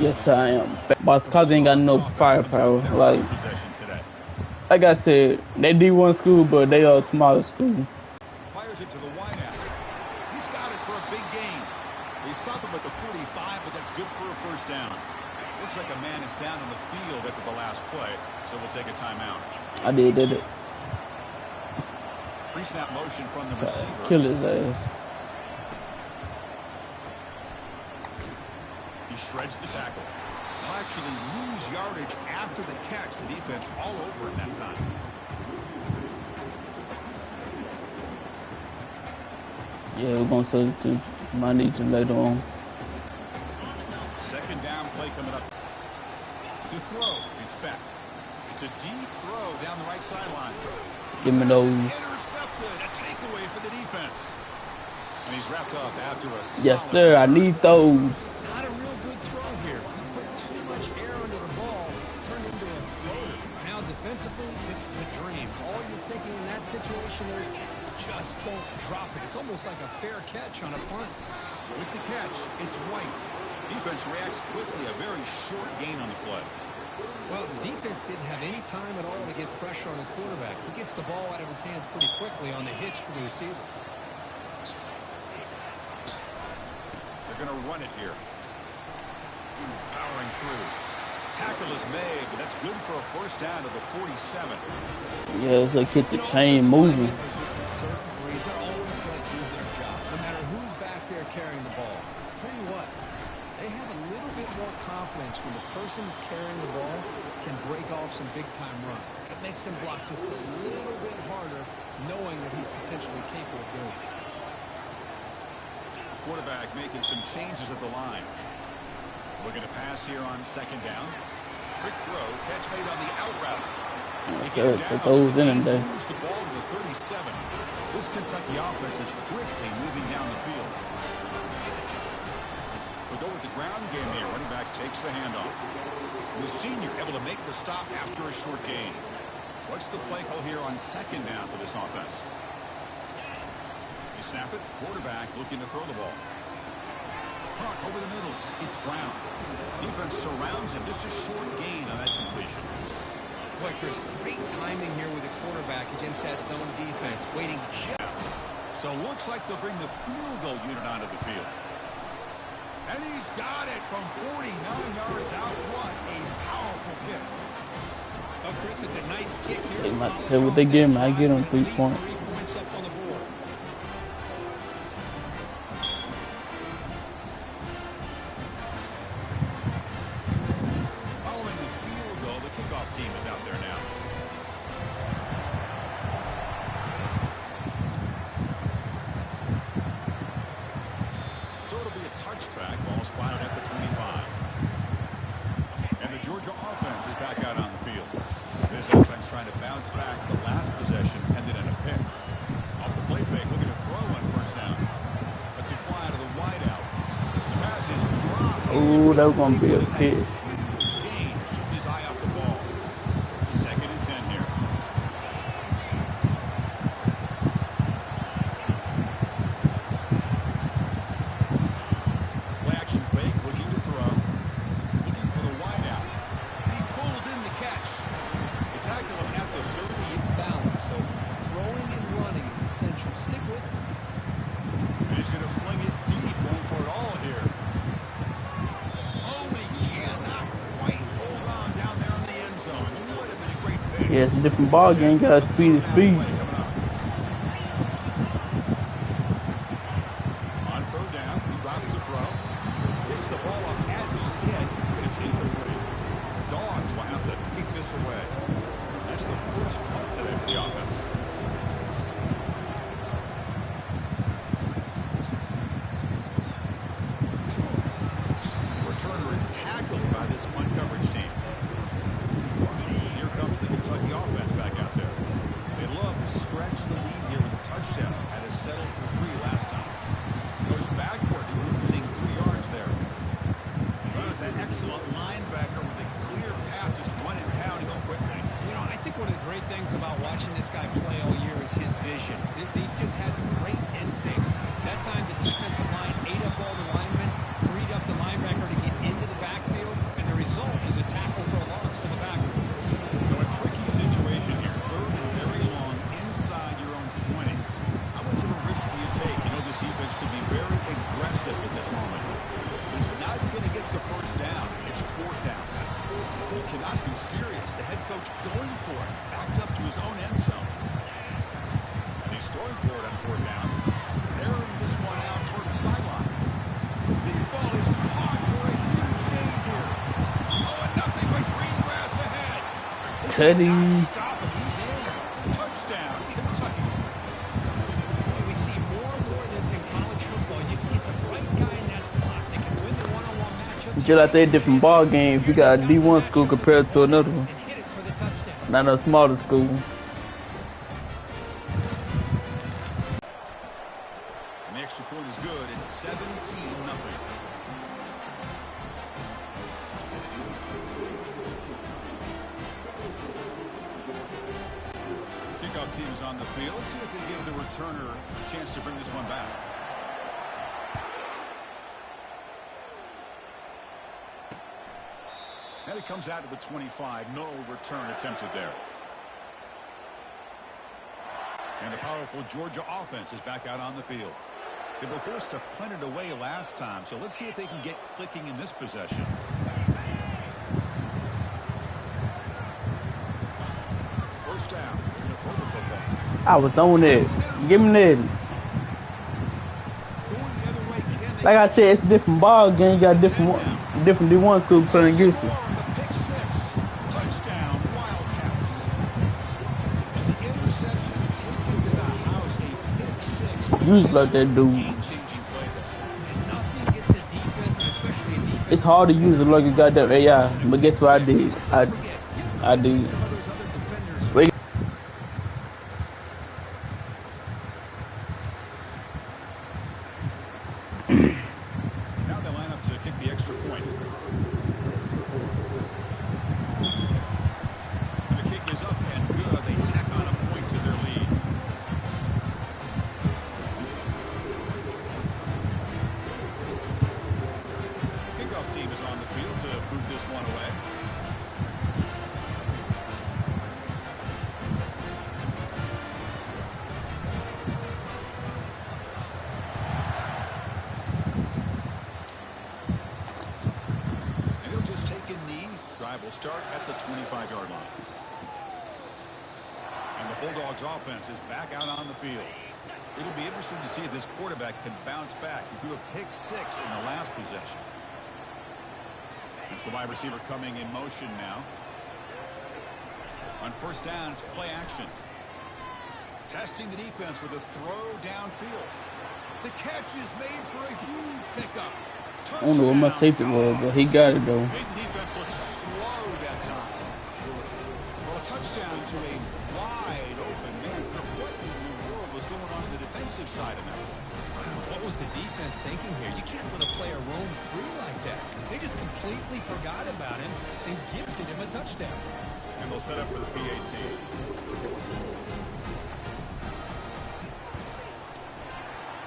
Yes, I am. Boss College ain't got no firepower. Like I said, they D1 school, but they are a smaller school. Fires it to the wideout. He's got it for a big gain. They stop him at the 45, but that's good for a first down. Looks like a man is down on the field after the last play, so we'll take a timeout. I did it. Pre-snap motion from the receiver. Kill his ass. He shreds the tackle. They'll actually lose yardage after the catch. The defense all over it that time. Yeah, we're going to substitute my Legion later on. Second down play coming up. To throw. It's back. It's a deep throw down the right sideline. Give me those. Intercepted. A takeaway for the defense. And he's wrapped up after a yes, sir. I need those. Not a real good throw here. He put too much air under the ball, turned into a floater. Now defensively, this is a dream. All you're thinking in that situation is just don't drop it. It's almost like a fair catch on a punt. With the catch, it's White. Defense reacts quickly. A very short gain on the play. Well, defense didn't have any time at all to get pressure on the quarterback. He gets the ball out of his hands pretty quickly on the hitch to the receiver. They're going to run it here. Powering through. Tackle is made, but that's good for a first down to the 47. Yeah, it's like get the chain moving. Just a certain breed. They're always going to do their job, no matter who's back there carrying the ball. I'll tell you what, they have a little bit more confidence when the person that's carrying the ball can break off some big-time runs. It makes them block just a little bit harder, knowing that he's potentially capable of doing it. Quarterback making some changes at the line. Looking to pass here on second down. Quick throw, catch made on the out route. Okay, put those in there. Moves the ball to the 37. This Kentucky offense is quickly moving down the field. We go with the ground game here. Running back takes the handoff. The senior able to make the stop after a short gain. What's the play call here on second down for this offense? They snap it. Quarterback looking to throw the ball. Hunt over the middle. It's Brown. Defense surrounds him. Just a short gain on that completion. Boy, Chris, great timing here with the quarterback against that zone defense. Waiting just. So looks like they'll bring the field goal unit onto the field. And he's got it from 49 yards out. What a powerful kick. Oh, Chris, it's a nice kick here. Say what they give me. I get them 3 points. 3 points up on the board. Following the field goal, the kickoff team is out there now. So it'll be a touchback. Ball spotted at the 25. And the Georgia offense is back out on the field. This offense trying to bounce back. The last possession ended in a pick. Off the play fake, looking to throw on first down. Let's it fly out of the wideout. The pass is dropped. Oh, that was going to be a pick. Gain took his eye off the ball. 2nd and 10 here. Play action fake, looking to throw. Looking for the wideout. And he pulls in the catch. They tackle him at the 30. Balance, so throwing and running is essential. Stick with it. And he's going to fling it deep, going for it all here. Oh, he cannot quite hold on down there in the end zone. Would have been a great pick. Yeah, it's a different ball game. Got speed is speed. On third down, he drops to throw. Picks the ball up as he's hit, but it's incomplete. The Dogs will have to kick this away. That's the first punt today for the offense. Returner is tackled by this punt coverage team. Here comes the Kentucky offense back out there. They love to stretch the lead here with a touchdown. Had us settled for 3 last time. Goes backwards, losing 3 yards there. There's that excellent linebacker with a clear path, just running downhill quickly. You know, I think one of the great things about watching this guy play all year is his vision. He just has great instincts. That time the defensive line ate up all the linemen, freed up the linebacker to get into the backfield. Teddy. Stop him. He's in. Touchdown, Kentucky. Boy, we see more and more of this in college football. You can get the right guy in that slot. They can win the one-on-one matchup. Just like they different ball games. You got a D1 school compared to another one. And hit it for the touchdown. Not a smaller school. And the extra point is good. It's 17-0. Kickoff team is on the field. Let's see if they give the returner a chance to bring this one back. And it comes out to the 25. No return attempted there. And the powerful Georgia offense is back out on the field. They were forced to punt it away last time, so let's see if they can get clicking in this possession. First down. They're going to throw the football. I was on it. Give me that. Going the other way, can they Like I said, it's a different ball game. You got different D1 school playing against you. score on the pick six? Touchdown, Wildcats. And the interception taken to the house, a pick six. Usually like that dude. Game-changing play there. And nothing gets a defense, and especially a defense. It's hard to use it like you got that AI, but guess what I did? I did. Some of those other defenders. Wait. Now they line up to kick the extra point. And the kick is up and good. They tack on a point to their lead. Kickoff team is on the field to move this one away. And he'll just take a knee. Drive will start at the 25-yard line. And the Bulldogs offense is back out on the field. It'll be interesting to see if this quarterback can bounce back. He threw a pick six in the last possession. It's the wide receiver coming in motion now. On first down, it's play action. Testing the defense with a throw downfield. The catch is made for a huge pickup. I don't know what my safety was, but he got it though. Made the defense look slow that time. Well, a touchdown to a wide open man. What in the world was going on in the defensive side of that? What was the defense thinking here? You can't let a player roam free like that. They just completely forgot about him and gifted him a touchdown. And they'll set up for the PAT.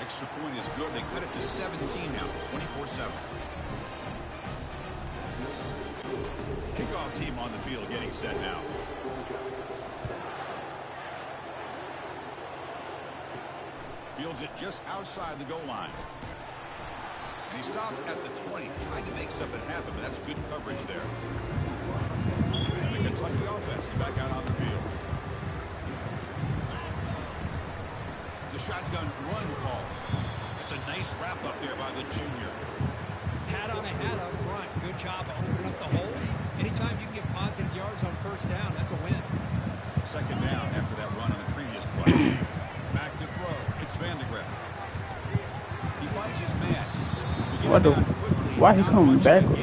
Extra point is good. They cut it to 17 now, 24-7. Kickoff team on the field getting set now. Fields it just outside the goal line. And he stopped at the 20, trying to make something happen, but that's good coverage there. And the Kentucky offense is back out on the field. It's a shotgun run call. It's a nice wrap up there by the junior. Hat on a hat up front. Good job of opening up the holes. Anytime you can get positive yards on first down, that's a win. Second down after that run on the previous play. Back to throw. It's Vandegrift. He finds his man. What the? Why he coming back? Wow,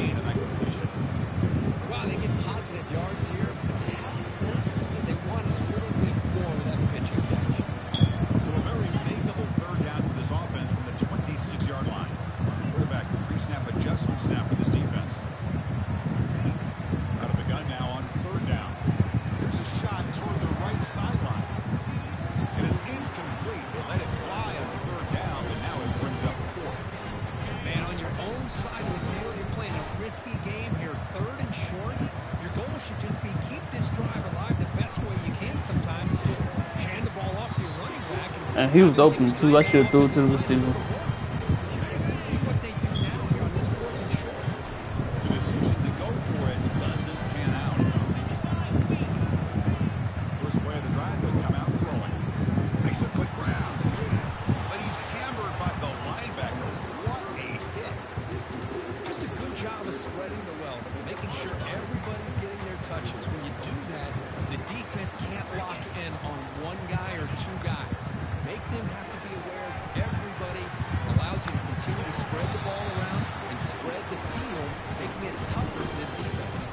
they get positive yards here. They have a sense that they want a little bit more with that pitching catch. So a very makeable third down for this offense from the 26-yard line. Quarterback pre-snap adjustment snap for this defense. Out of the gun now on third down. There's a shot toward the right sideline. And it's incomplete. They let it fly on third down, but now it brings up fourth. Man, on your own side of the field, you're playing a risky game here. Third and short. Your goal should just be keep this drive alive the best way you can sometimes. Just hand the ball off to your running back. And he was open too. I should have threw it to the receiver. Curious to see what they do now here on this fourth and short. The decision to go for it doesn't pan out. First play of the drive, they'll come out throwing. Makes a quick round. But he's hammered by the linebacker. What a hit. Just a good job of spreading the wealth, making sure everybody's getting their touches. When you do that, The defense can't lock in on one guy or two guys. Make them have to be aware of everybody. Allows you to continue to spread the ball around and spread the field, making it tougher for this defense.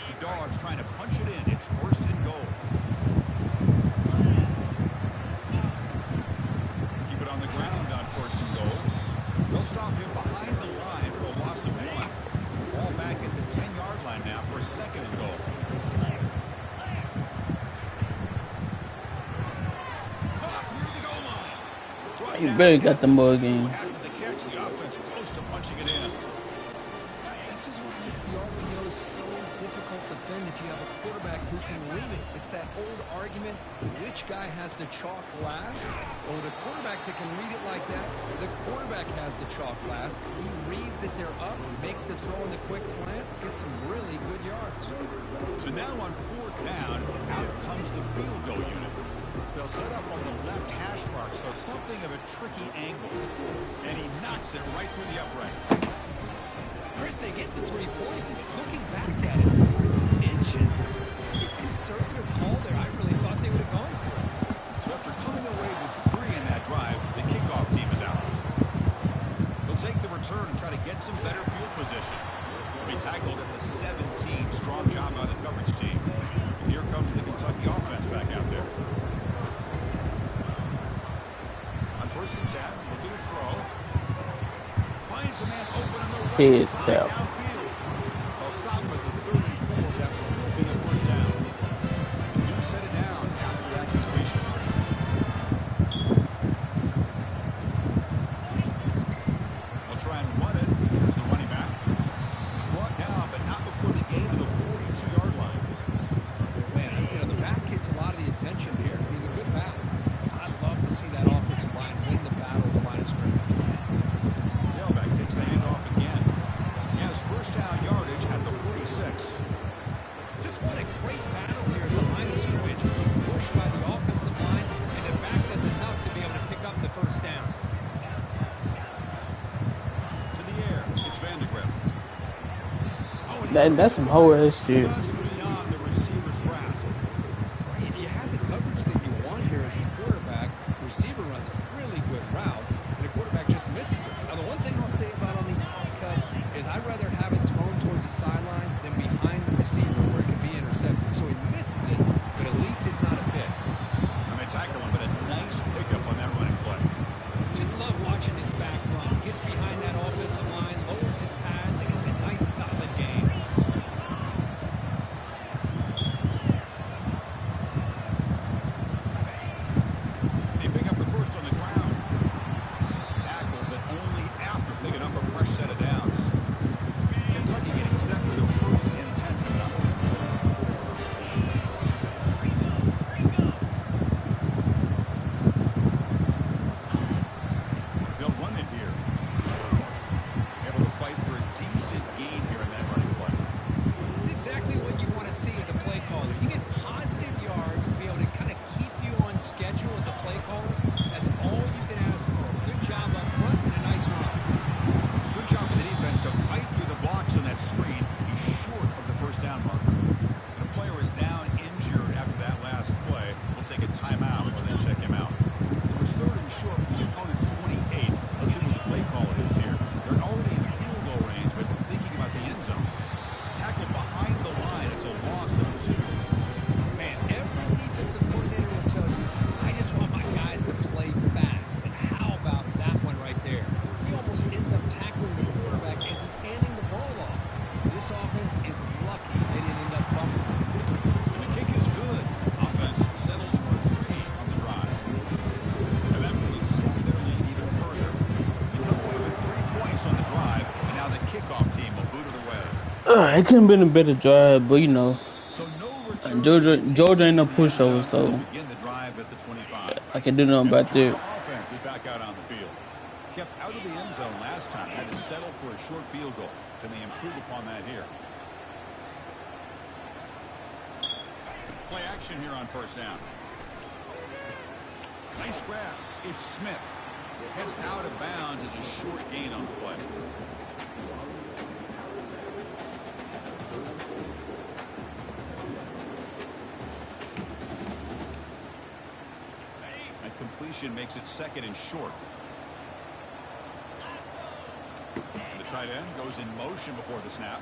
The Dogs trying to punch it in. It's 1st and goal. Keep it on the ground on 1st and goal. They'll stop him behind the line for a loss of 1. Ball back at the 10-yard line now for 2nd and goal. Caught near the goal line. You better got the mug in. After the catch, the offense close to punching it in. This is what makes the RPO so difficult to defend if you have a quarterback who can read it. It's that old argument, which guy has the chalk last? Or the quarterback that can read it like that, the quarterback has the chalk last. He reads that they're up, makes the throw in the quick slant, gets some really good yards. So now on 4th down, out comes the field goal unit. They'll set up on the left hash mark, so something of a tricky angle. And he knocks it right through the uprights. Chris, they get the 3 points, but looking back at it, 4th inches, a conservative call there. I really thought they would have gone for it. So after coming away with 3 in that drive, the kickoff team is out. They'll take the return and try to get some better field position. They'll be tackled at the 17. Strong job by the coverage team. Here comes the Kentucky offense back out there. On 1st and 10, looking to throw. Finds a man open on the right side downfield. They'll stop him at the 34. That will be a 1st down. New set of downs after that completion. They'll try and run it. Here's the running back. He's brought down, but not before the gain of the 42-yard line. Man, you know, the back gets a lot of the attention here. He's a good back. I'd love to see that offensive line win the battle at the line of scrimmage. Tailback takes the handoff again. He has 1st down yardage at the 46. Just what a great battle here at the line of scrimmage. Pushed by the offensive line, and the back does enough to be able to pick up the 1st down. To the air, it's Vandegrift. That's some whole ass shit. Just beyond the receiver's grasp. Right, you had the coverage that you want here as a quarterback. Receiver runs a really good route, and the quarterback just misses it. Now, the one thing I'll say about on the outcut is I'd rather have it thrown towards the sideline than behind the receiver where it can be intercepted. So he misses it, but at least it's not a pick. And they tackle him, but a nice pickup on that running play. Just love watching his back run. Gets behind that offensive line, lowers his pads, and gets a nice solid gain. They pick up the 1st on the ground. Tackle, but only after picking up a fresh set of downs. Kentucky getting set for the 1st and 10 for them. They'll run it here. Able to fight for a decent gain here in that running play. It's exactly what you want to see as a play caller. You get positive yards to be able to kind of keep you on schedule as a play caller. That's all you can ask for. Good job up front and a nice run. Good job of the defense to fight through the blocks on that screen. He's short of the 1st down marker. And a player is down injured after that last play. We'll take a timeout and then check him out. So it's 3rd and short from the opponent's 28. Let's see what the play caller is here. They're already in field goal range, but thinking about the end zone. Tackle behind the line. It's a loss of 2. Man, every defensive coordinator will tell you, I just want my guys to play fast. And how about that one right there? He almost ends up tackling the quarterback as he's handing the ball off. This offense is lucky they didn't end up fumbling. And the kick is good. Offense settles for 3 on the drive. And that will extend their lead even further. They come away with 3 points on the drive, and now the kickoff team will boot it away. It could have been a better drive, but you know, So no return. Georgia ain't no pushover, so Begin the drive at the 25. I can do nothing about Georgia that. offense is back out on the field. Kept out of the end zone last time. Had to settle for a short field goal. Can they improve upon that here? Play action here on 1st down. Nice grab. It's Smith. Heads out of bounds as a short gain on the play. And completion makes it 2nd and short. And the tight end goes in motion before the snap.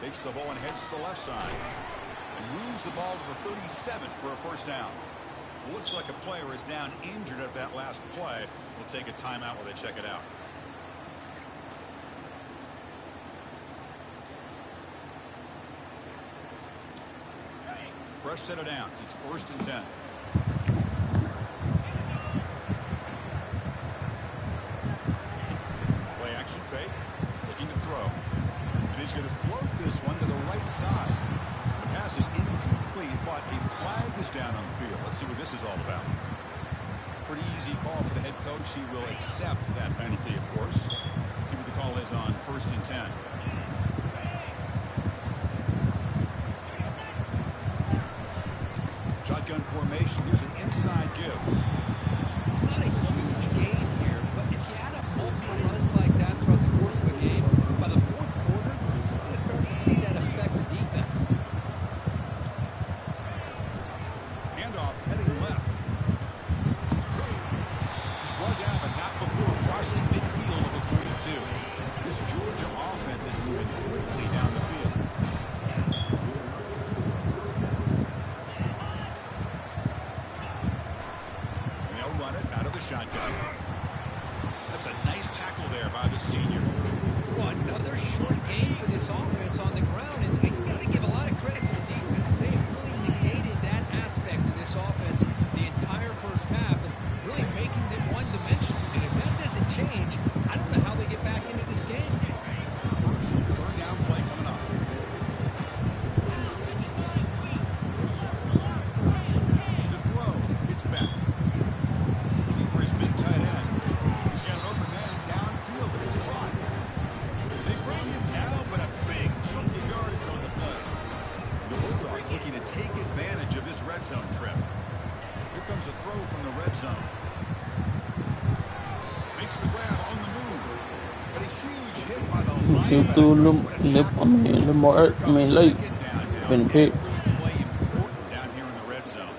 Takes the ball and heads to the left side. And moves the ball to the 37 for a first down. Looks like a player is down injured at that last play. We'll take a timeout while they check it out. Fresh set of downs. It's 1st and 10. Play action fake. Looking to throw. And he's going to float this one to the right side. The pass is incomplete, but a flag is down on the field. Let's see what this is all about. Pretty easy call for the head coach. He will accept that penalty, of course. See what the call is on 1st and 10. Shotgun formation. Here's an inside give. It's not a huge gain here, but if you add up multiple runs like that throughout the course of a game, by the 4th quarter, you're going to start to see that affect the defense. Handoff heading left. He's brought down, but not before crossing midfield of a 3-2. This Georgia offense is moving quickly down the field. And they'll run it out of the shotgun. That's a nice tackle there by the senior. Well, another short game for this offense on the ground, and you've got to give a lot of credit to the defense. They have really negated that aspect of this offense the entire first half and really making them one-dimensional. And if that doesn't change, I don't know how they get back into this game. First third down play coming up. To throw. It's back. Looking for his big tight end. He's got an open man downfield, but it's caught. They bring him down, but a big chunk of yardage on the play. The Bulldogs looking to take advantage of this red zone trip. Here comes a throw from the red zone. Makes the grab on the move. But a huge hit by the linebacker. Late. Been picked. Play important down here in the red zone.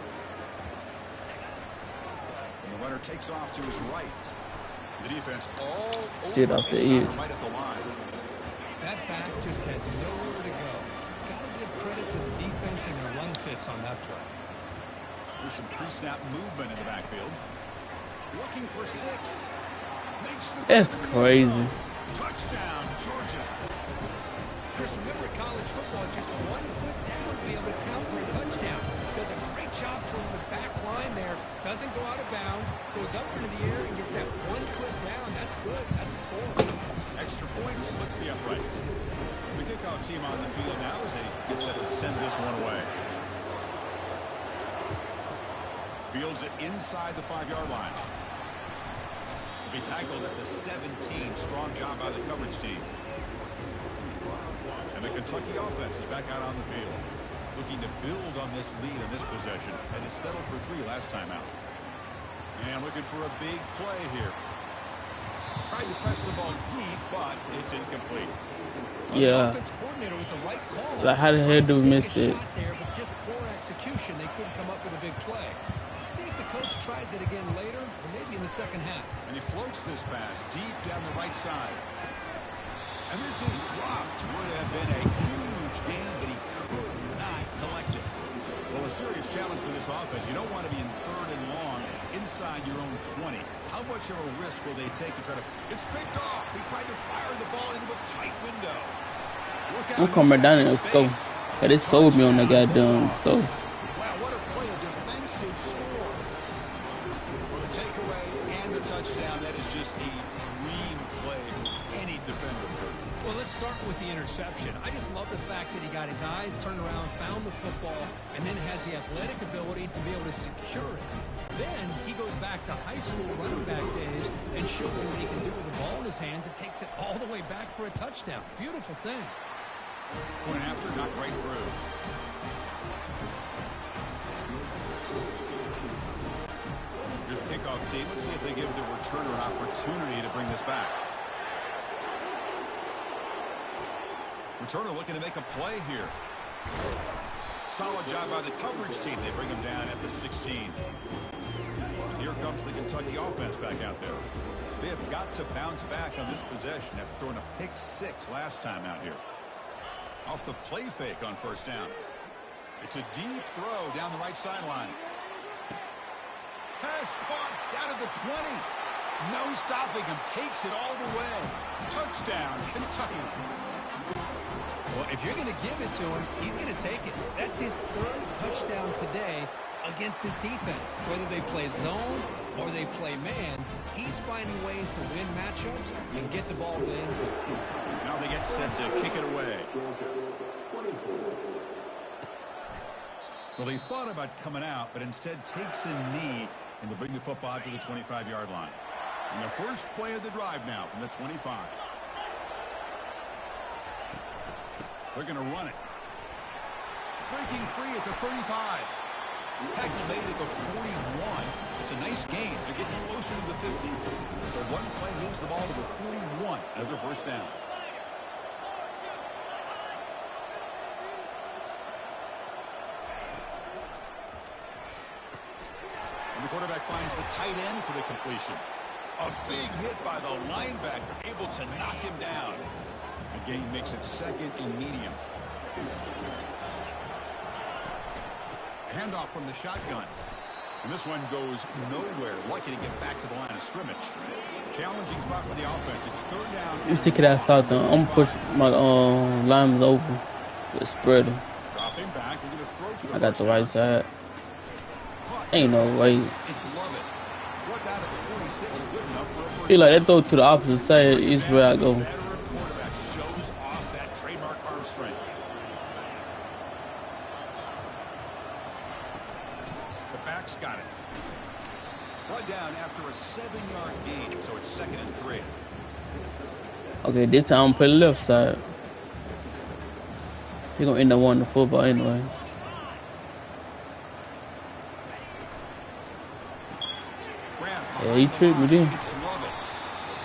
And the runner takes off to his right. The defense all Sit over off this the time, edge. right at the line. That back just had nowhere to go. Got to give credit to the defense and their run fits on that play. There's some pre-snap movement in the backfield. Looking for 6. Makes the That's crazy. touchdown, Georgia. Just remember, college football is just 1 foot down to be able to count for a touchdown. Does a great job towards the back line there. Doesn't go out of bounds. Goes up into the air and gets that 1 foot down. That's good. That's a score. Extra point splits the uprights. The kickoff team on the field now as they get set to send this one away. Fields it inside the 5-yard line. Be tackled at the 17. Strong job by the coverage team. And the Kentucky offense is back out on the field. Looking to build on this lead in this possession. And is settled for 3 last time out. And looking for a big play here. Tried to press the ball deep, but it's incomplete. Yeah. Offense coordinator with the right call. Like, how the hell do we miss it? There, but just poor execution. They couldn't come up with a big play. Let's see if the coach tries it again later, or maybe in the second half. And he floats this pass deep down the right side. And this is dropped. Would have been a huge gain, but he could not collect it. Well, a serious challenge for this offense. You don't want to be in 3rd and long inside your own 20. How much of a risk will they take to try to... It's picked off. He tried to fire the ball into a tight window. I'm coming right down there. Let's go. Cause they sold me on that goddamn stuff. Wow, what a play, a defensive score. Well, the takeaway and the touchdown, that is just a dream play for any defender. Well, let's start with the interception. I just love the fact that he got his eyes turned around, found the football, and then has the athletic ability to be able to secure it. Then he goes back to high school running back days and shows him what he can do with the ball in his hands and takes it all the way back for a touchdown. Beautiful thing. Point after, not right through. Here's kickoff team. Let's see if they give the returner an opportunity to bring this back. Returner looking to make a play here. Solid job by the coverage team. They bring him down at the 16. Here comes the Kentucky offense back out there. They have got to bounce back on this possession after throwing a pick-6 last time out here. Off the play fake on first down. It's a deep throw down the right sideline. Pass caught down at the 20. No stopping him. Takes it all the way. Touchdown, Kentucky. Well, if you're going to give it to him, he's going to take it. That's his 3rd touchdown today against this defense. Whether they play zone or they play man, he's finding ways to win matchups and get the ball to the end zone. Now they get set to kick it away. Well, he thought about coming out, but instead takes a knee and will bring the football to the 25-yard line. And the first play of the drive now from the 25. They're going to run it. Breaking free at the 35. Tackle made at the 41. It's a nice gain. They're getting closer to the 50. So one play moves the ball to the 41. Another first down. And the quarterback finds the tight end for the completion. A big hit by the linebacker, able to knock him down. The gain makes it 2nd and medium. Handoff from the shotgun. And this one goes nowhere. Lucky to get back to the line of scrimmage. Challenging spot for the offense. It's 3rd down. You see, could I start them? I'm push my line's open. Just spread them. Dropping back. We're going to throw for the I got the down. right side. Ain't no way. It's Lovett. What down at the 46? Good enough for a first Feel like down. they throw to the opposite side each where I go. Veteran quarterback shows off that trademark arm strength. The back's got it. Brought down after a 7-yard gain, so it's 2nd and 3. Okay, this time I'm play the left side. You're gonna end up wanting the football anyway. Yeah, he tricked me then. It's Lovett.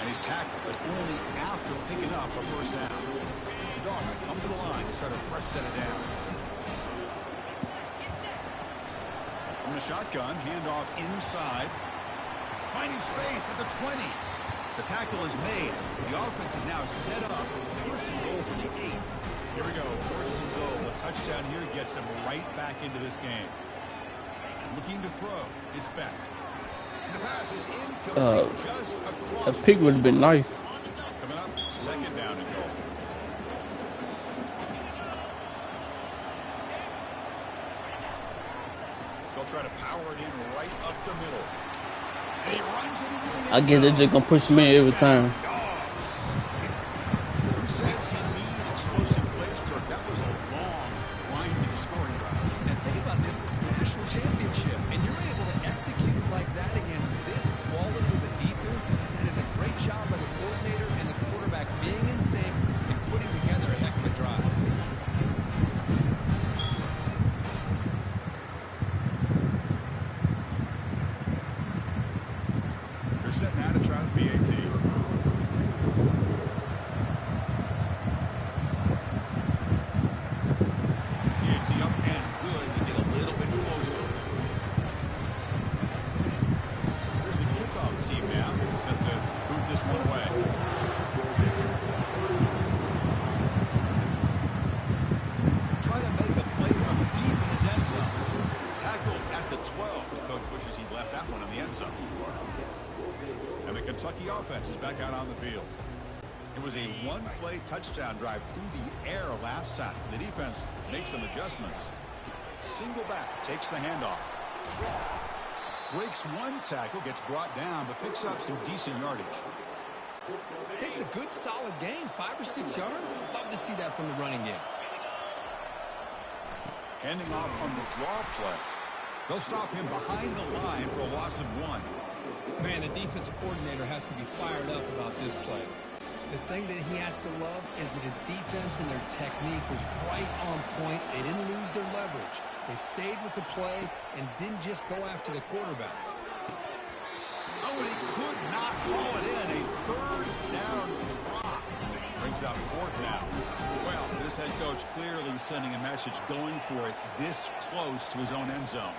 And he's tackled, but only after picking up a first down. The Dogs come to the line to start a fresh set of downs. From the shotgun, handoff inside. Finding space at the 20. The tackle is made. The offense is now set up with 1st and goal from the 8. Here we go, 1st and goal. A touchdown here gets them right back into this game. Looking to throw. It's back. And the pass is incomplete, just across A pick would have been nice. Coming up, 2nd down and goal. They'll try to power it in right up the middle. And he runs it into the end I guess they're just gonna push me every time. Who says he needed explosive plays, Kirk? That was a long, winding scoring drive. And think about this is the national championship, and you're able to execute like that against this quality of a defense, and that is a great job by the coordinator and the quarterback being in sync and putting together a heck of a drive. They're setting out to try the PAT. PAT up and good to get a little bit closer. Here's the kickoff team now, set to boot this one away. Try to make a play from deep in his end zone. Tackled at the 12. The coach wishes he'd left that one in the end zone. And the Kentucky offense is back out on the field. It was a one-play touchdown drive through the air last time. The defense makes some adjustments. Single back, takes the handoff. Breaks one tackle, gets brought down, but picks up some decent yardage. It's a good, solid game, 5 or 6 yards. Love to see that from the running game. Handing off on the draw play. They'll stop him behind the line for a loss of 1. Man, the defensive coordinator has to be fired up about this play. The thing that he has to love is that his defense and their technique was right on point. They didn't lose their leverage. They stayed with the play and didn't just go after the quarterback. but he could not haul it in. A third down drop. Brings up fourth now. Well, this head coach clearly sending a message, going for it this close to his own end zone.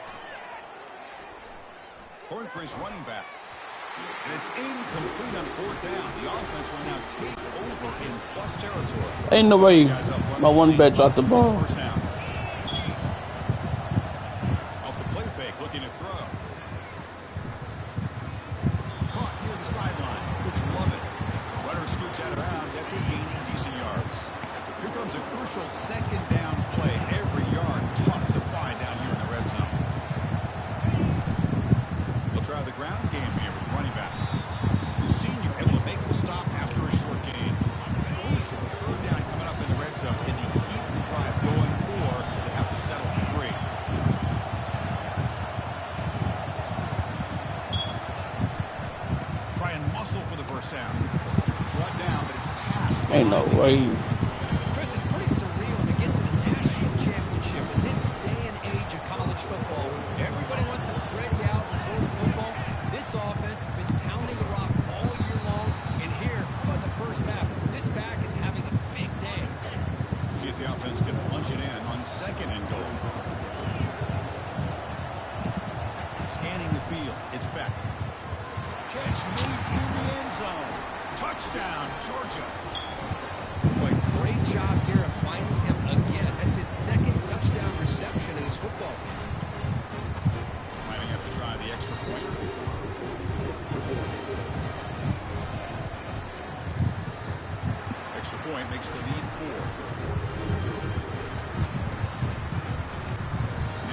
Going for his running back. And it's incomplete on fourth down. The offense will now take over in plus territory. Ain't no way my one bet dropped the ball. First down. Off the play fake, looking to throw. Caught near the sideline. It's Lovett. Runner scoots out of bounds after gaining decent yards. Here comes a crucial second down play. Every yard tough to find down here in the red zone. They'll try the ground game here with running back. The senior able to make the stop after a short gain. Crucial third down coming up in the red zone. Can he keep the drive going, or they have to settle for 3? Try and muscle for the first down. Brought down, but it's past. Ain't no way. Chris, it's pretty surreal to get to the national championship in this day and age of college football. Everybody wants to spread you out and throw the football. This offense has been pounding the rock all year long. And here, how about the first half? This back is having a big day. See if the offense can punch it in on second and goal. Scanning the field. It's back. Catch made in the end zone. Touchdown, Georgia. Boy, great job here of finding him again. That's his second touchdown reception in his football. Might have to try the extra point. Extra point makes the lead 4.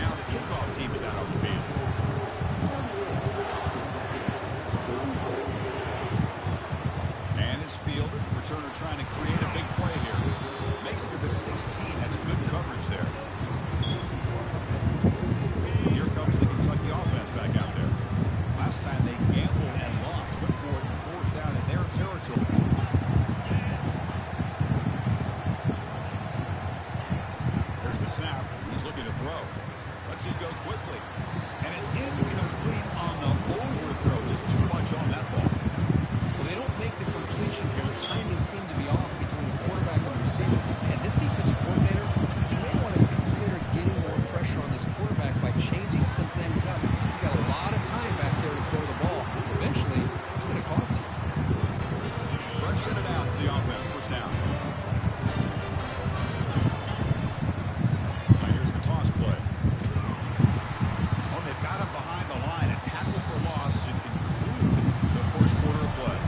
Now the kickoff team is out on the field. And it's fielded. Returner trying to create a big play here. Makes it to the 16. That's good coverage there. Here comes the Kentucky offense back out there. Last time they gambled and lost. Went for it fourth down in their territory. There's the snap. He's looking to throw. Let's it go quickly. And it's incomplete on the overthrow. Just too much on that ball. Well, they don't make the completion here. The timing seemed to be off between the quarterback and the receiver. And this defensive coordinator, he may want to consider getting more pressure on this quarterback by changing some things up. You got a lot of time back there to throw the ball. Eventually, it's going to cost you. Fresh set it out to the offense. First down. Now here's the toss play. Oh, they've got him behind the line. A tackle for loss to conclude the first quarter of play.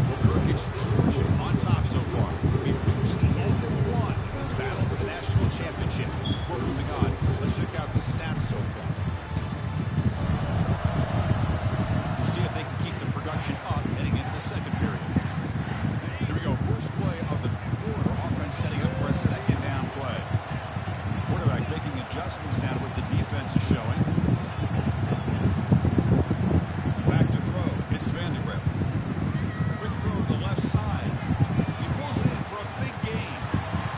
Well, Kirk, it's Georgia on top so far. We've reached the end of one in this battle for the national championship. Before moving on, let's check out the stats so far. See if they can keep the production up heading into the second period. Here we go. First play of the quarter. Offense setting up for a second down play. Quarterback making adjustments down to what the defense is showing. Back to throw. It's Vandegrift. Quick throw to the left side. He pulls it in for a big gain.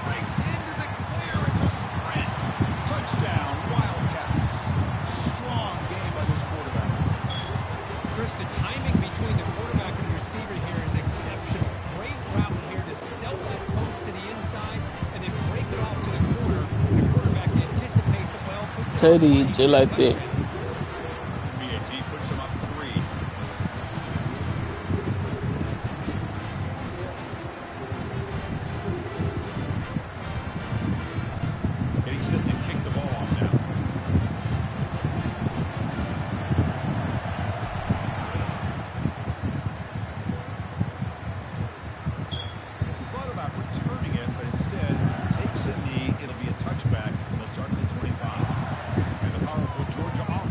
Breaks into the clear. It's a sprint. Touchdown, Wildcats. Strong game by this quarterback. Chris, the timing between the quarterback and the receiver here is exceptional. Great route here to sell that post to the inside and then break it off to the corner. The quarterback anticipates it well. Puts it Teddy, just like that. BAT puts him up 3. Getting set to kick the ball off now. He thought about returning it, but instead takes a knee. It'll be a touchback. They'll start at the 25. And the powerful Georgia offense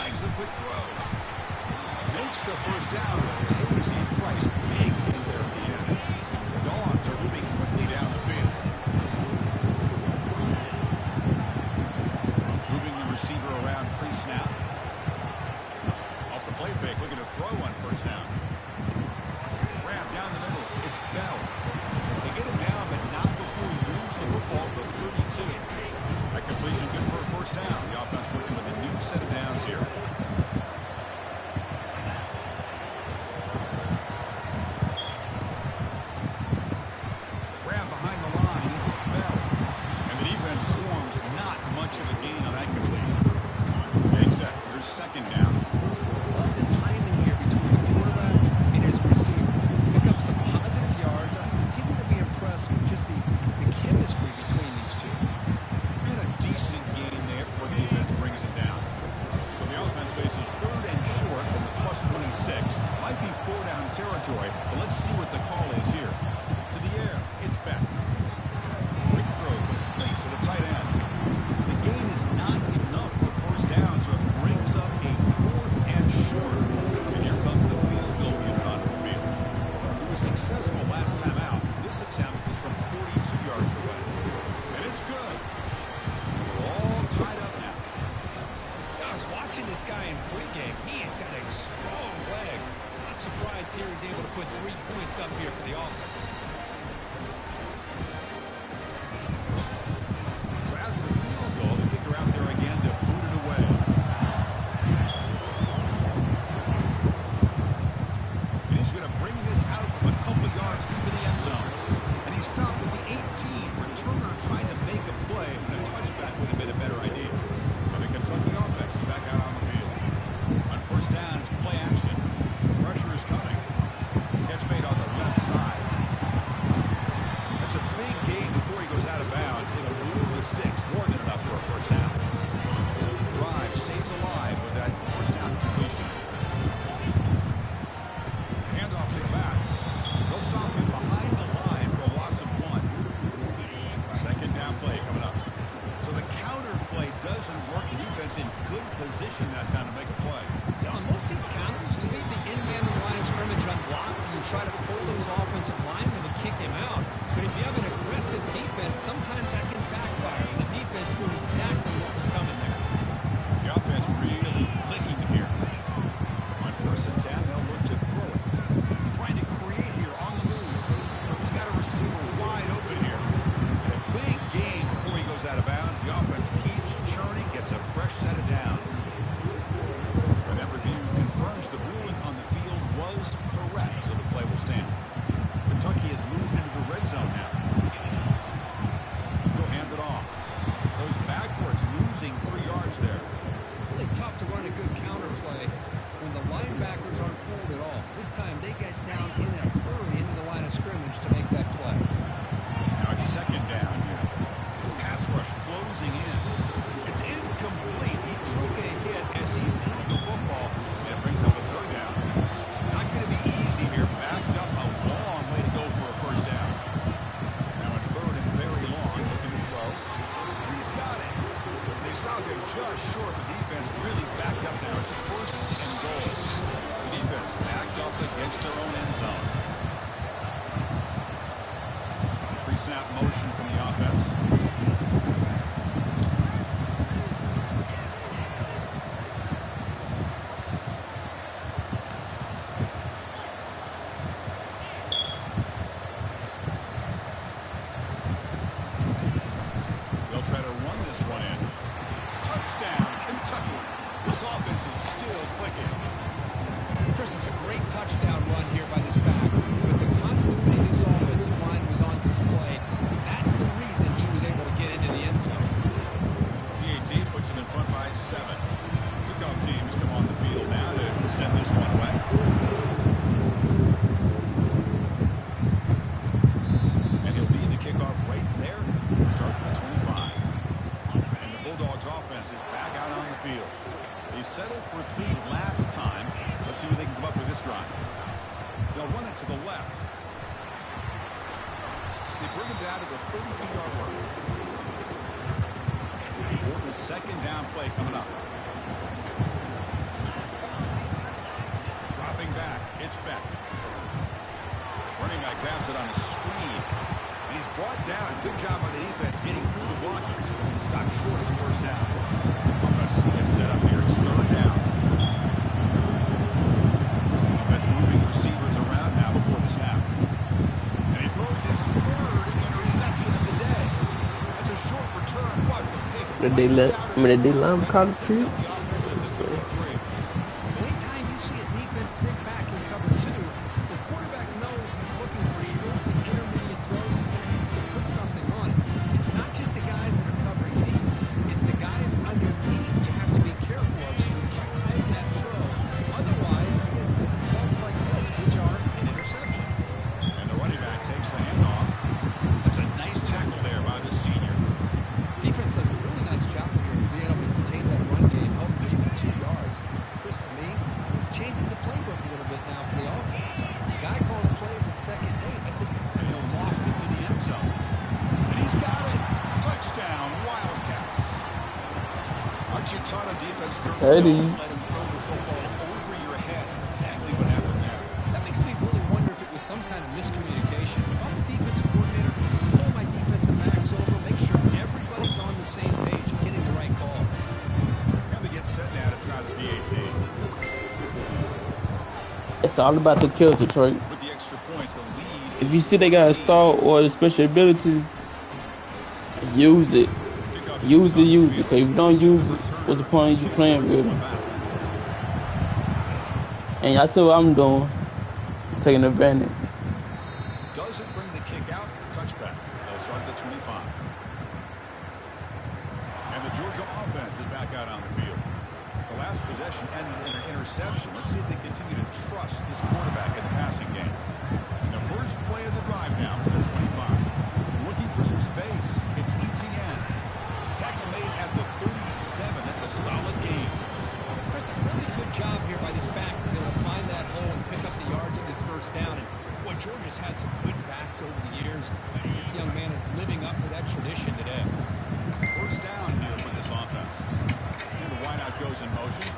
flags the quick throw. Makes the first down with Hazy Price big hit there at the end. The Dogs are moving quickly down the field. Moving the receiver around pre-snap. Off the play fake, looking to throw on first down. Ram down the middle. It's Bell. They get him down, but not before he moves the football to 32. That completion good for a first down. The offense working with a new set of downs here. Ram behind the line. It's Bell. And the defense swarms. Not much of a gain on that completion. Okay, set. Here's second down. Love the timing here between the quarterback and his receiver. Pick up some positive yards. I continue to be impressed with just the chemistry between these two. And a decent gain there before the defense brings it down. So the offense faces third and short from the plus 26. Might be 4-down territory, but let's see what the call is here. To the air, it's back. Quick throw late to the tight end. The gain is not enough for first down, so it brings up a fourth and short. And here comes the field goal unit onto the field. It was successful last time out. This attempt was from 42 yards away. And it's good. We're all tied up now. I was watching this guy in pregame. He has got a strong leg. Not surprised here he's able to put 3 points up here for the offense. So after the field goal, the kicker out there again to boot it away. And he's going to bring this out from a couple yards deep in the end zone. And he stopped with the 18. Returner trying to make a play, but a touchback would have been a better idea. And the Kentucky offense is back out on the field. On first down, it's play action. Pressure is coming. Catch made on the left side. That's a big gain before he goes out of bounds. It'll move the sticks. More than enough for a first down. Drive stays alive with that first down completion. Handoff to the back. They'll stop him behind the line for a loss of 1. Second down play coming up. So the counter play doesn't work. The defense in good position that time to make a play. You know, on most of these counters, you leave the in man in the line of scrimmage unblocked and you try to pull those offensive linemen and kick him out. But if you have an aggressive defense, sometimes that can backfire. And the defense knew exactly what was coming there. The offense really clicking here. On first and 10, they'll look to throw it. Trying to create here on the move. He's got a receiver wide open here. And a big gain before he goes out of bounds. The offense keeps churning, gets a fresh set of downs. And that review confirms the ruling on the field was correct, so the play will stand. Kentucky has moved into the red zone now. He'll hand it off. Goes backwards, losing 3 yards there. Really tough to run a good counter play when the linebackers aren't fooled at all. This time they get down in a hurry into the line of scrimmage to make that play. Now it's second down here. Pass rush closing in. It's incomplete. He took a hit as he threw the football, and it brings up a third down. Not going to be easy here. Backed up a long way to go for a first down. Now in third and very long, looking to throw. And he's got it. They stopped him just short. The defense really backed up now. It's first and goal. The defense backed up against their own end zone. Pre-snap motion from the offense. They'll try to run this one in. Touchdown, Kentucky. This offense is still clicking. Chris, it's a great touchdown run here by this back. With the continuity this offensive line was on display, that's the reason he was able to get into the end zone. PAT puts him in front by 7. Kickoff teams come on the field now to send this one away. And he'll lead the kickoff right there and start at the 25. And the Bulldogs offense is back out on the field. They settled for a lead last time. Let's see what they can come up with this drive. They'll run it to the left. They bring him down to the 32-yard line. Important second down play coming up. It's back. Running back grabs it on a screen. And he's brought down. Good job by the defense getting through the blockers. He stopped short of the first down. Offense gets set up here. It's third down. Offense moving receivers around now before the snap. And he throws his third interception of the day. That's a short return. What the pick? Did they line call the tree? Anytime you see a defense sit back and cover two, the quarterback knows he's looking for short to intermediate throws. He's going to have to put something on it. It's not just the guys that are covering deep. It's the guys underneath you have to be careful of so you drive that throw. Otherwise, you're going to see results like this, which are an interception. And the running back takes the handoff. That's a nice tackle there by the senior. Defense does a really nice job here of being able to contain that run game, help just for 2 yards. Chris, to me, this changes the playbook a little bit now for the offense. The guy calling the plays at 2nd and 8. That's it. And he'll loft it to the end zone. And he's got it. Touchdown, Wildcats. Aren't you taught on defense, Kirk? Eddie. Don't let him throw the football over your head. Exactly what happened there. That makes me really wonder if it was some kind of miscommunication. If I'm the defensive coordinator, pull my defensive backs over, make sure everybody's on the same page and getting the right call. And they get set now to try the PAT. It's all about the kills, Detroit. With the extra point, the lead. If you see they got a star or a special ability, use it. Use it. Because if you don't use it, what's the point of you playing with them? And I see what I'm doing. Taking advantage. Doesn't bring the kick out. Touchback. They'll start at the 25. And the Georgia offense is back out on the field. The last possession ended in an interception. Let's see if they continue to trust this quarterback in the passing game. And the first play of the drive now for the 25. Looking for some space. It's Etienne. Tackle made at the 37. That's a solid game. Chris, a really good job here by this back to be able to find that hole and pick up the yards for his first down. And boy, Georgia's had some good backs over the years. This young man is living up to that tradition today. First down here for this offense. And the wideout goes in motion.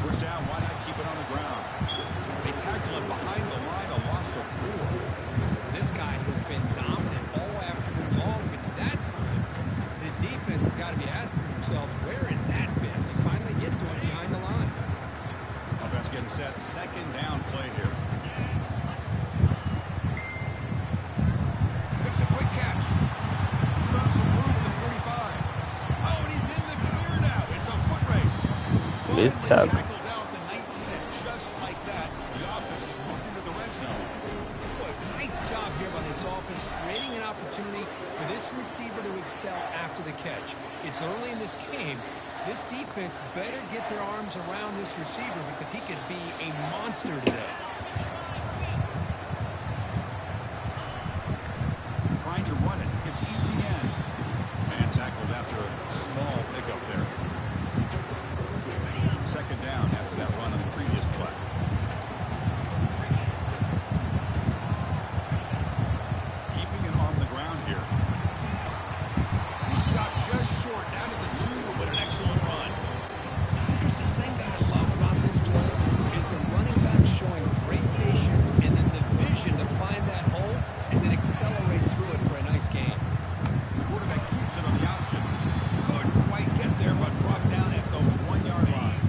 First down, wideout, keep it on the ground. They tackle it behind the line, a loss of 4. This guy has been dominant all afternoon long, but that time, the defense has got to be asking themselves, where has that been? They finally get to him behind the line. Offense getting set. Second down play here. Makes a quick catch. He's found some room at the 45. Oh, and he's in the clear now. It's a foot race. Finally tackled down at the 19, and just like that, the offense is moved into the red zone. Boy, nice job here by this offense, creating an opportunity for this receiver to excel after the catch. It's early in this game, so this defense better get their arms around this receiver because he could be a monster today. Trying to run it. It's Etienne. And tackled after a small pickup there. Second down after that run on the previous play. Keeping it on the ground here. He stopped just short, down to the 2, but an excellent run. Here's the thing that I love about this play is the running back showing great patience and then the vision to find that hole and then accelerate through it for a nice gain. The quarterback keeps it on the option. Couldn't quite get there, but brought down at the 1-yard line.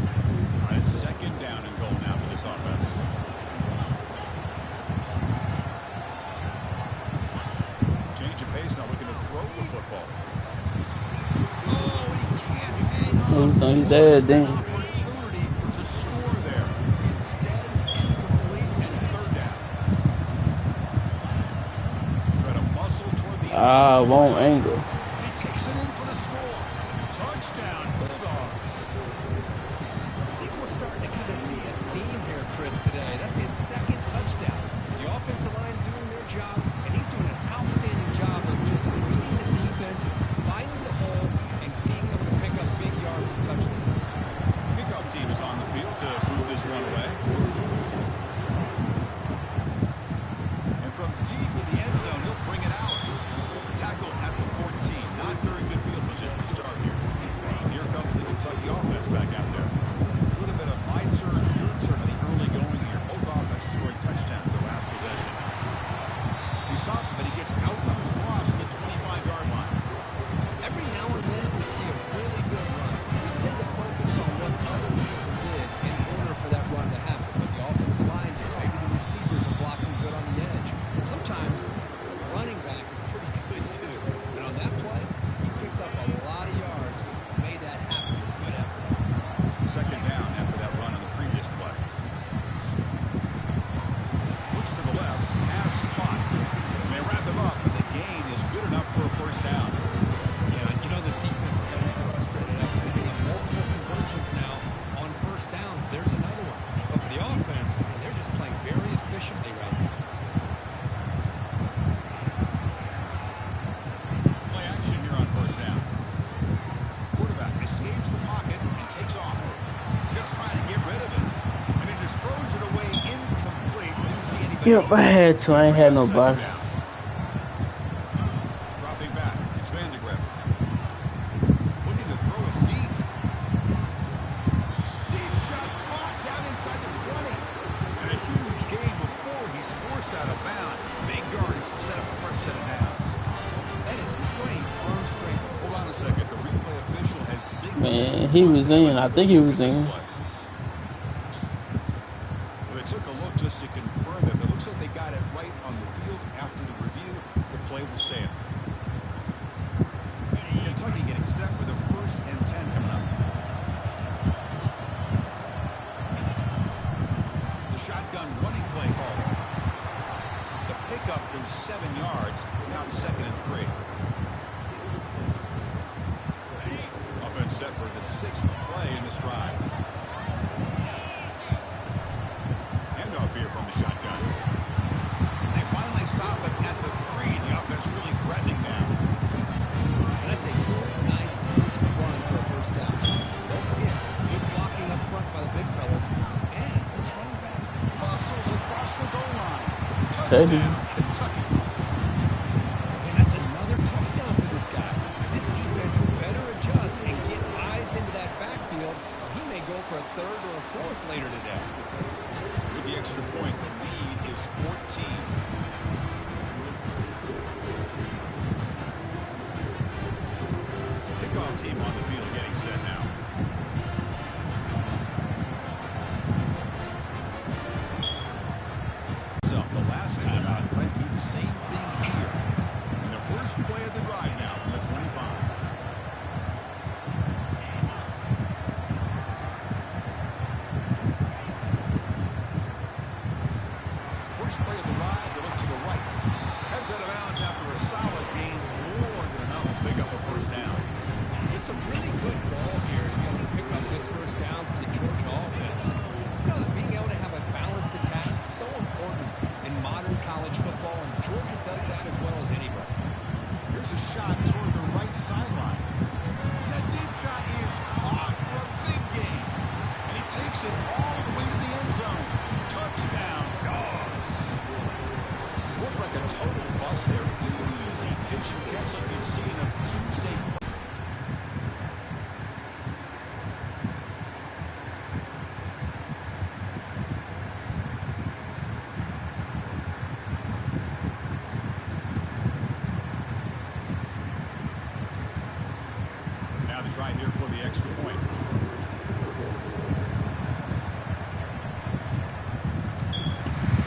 All right, second down and goal now for this offense. Change of pace, now looking to throw the football. Oh, he can't hang on. So he's there, then. Opportunity to score there. Instead, incomplete and third down. Try to muscle toward the inside. Won't angle. He takes it in for the score. Touchdown, Bulldogs. I think we're starting to kind of see a theme here, Chris, today. That's his second touchdown. The offensive line doing their job, and he's doing an outstanding job of just reading the defense, finding the hole, and being able to pick up big yards and touchdowns. Kickoff team is on the field to move this one away. And from deep in the end zone, he'll bring it out. Tackle at the 14. Not very good field position to start here. Here but he gets out across the 25-yard line. Every now and then we see a really good run. We tend to focus on what other people did in order for that run to happen. But the offensive line, maybe the receivers are blocking good on the edge. Sometimes the running back is pretty good too. And on that play, he picked up a lot of yards and made that happen with good effort. Second down after that run on the previous play. Looks to the left, pass caught. They wrap him up, but the gain is good enough for a first down. Yeah, you know this defense is going to be frustrated after picking up multiple conversions now on first downs. There's another one. But for the offense, man, they're just playing very efficiently right now. Play action here on first down. Quarterback escapes the pocket and takes off. Just trying to get rid of it. And he just throws it away incomplete. Didn't see anybody. Yep, I had to. I ain't had nobody. Dropping back. It's Vandegrift. Looking to throw it deep. Deep shot caught down inside the 20. And a huge gain before he's forced out of bounds. Big yardage to set up the first set of downs. That is great arm strength. Hold on a second. The replay official has signaled. Man, he was in. I think he was in. They took a look just to confirm it, but it looks like they got it right on the field. After the review, the play will stand. Kentucky getting set with a 1st and 10 coming up. The shotgun running play call. The pickup is 7 yards. Now it's 2nd and 3. Offense set for the 6th play in this drive. Handoff here from the shotgun. They finally stop it at the 3. The offense really threatening now. And that's a good, nice, crisp run for a first down. Don't forget, good blocking up front by the big fellas. And this running back Muscles across the goal line. Teddy. Touchdown, Kentucky. And that's another touchdown for this guy. This defense better adjust and get eyes into that backfield, or he may go for a 3rd or a 4th later today. With the extra point, the lead is 14. Kickoff team on the field getting set now. So the last time out, might do the same thing here. And the first play of the drive now from the 25. First play of the drive, they look to the right. Heads out of bounds after a solid gain, more than enough to pick up a first down. Just a really good ball here to be able to pick up this first down for the Georgia offense. You know, being able to have a balanced attack is so important in modern college football, and Georgia does that as well as anybody. Here's a shot toward the right sideline. That deep shot is caught for a big gain. And he takes it all the way to the end zone. Touchdown, Dogs. Looked like a total bust there. Easy pitch and catch like you'd see in a Tuesday. Now the try here for the extra point.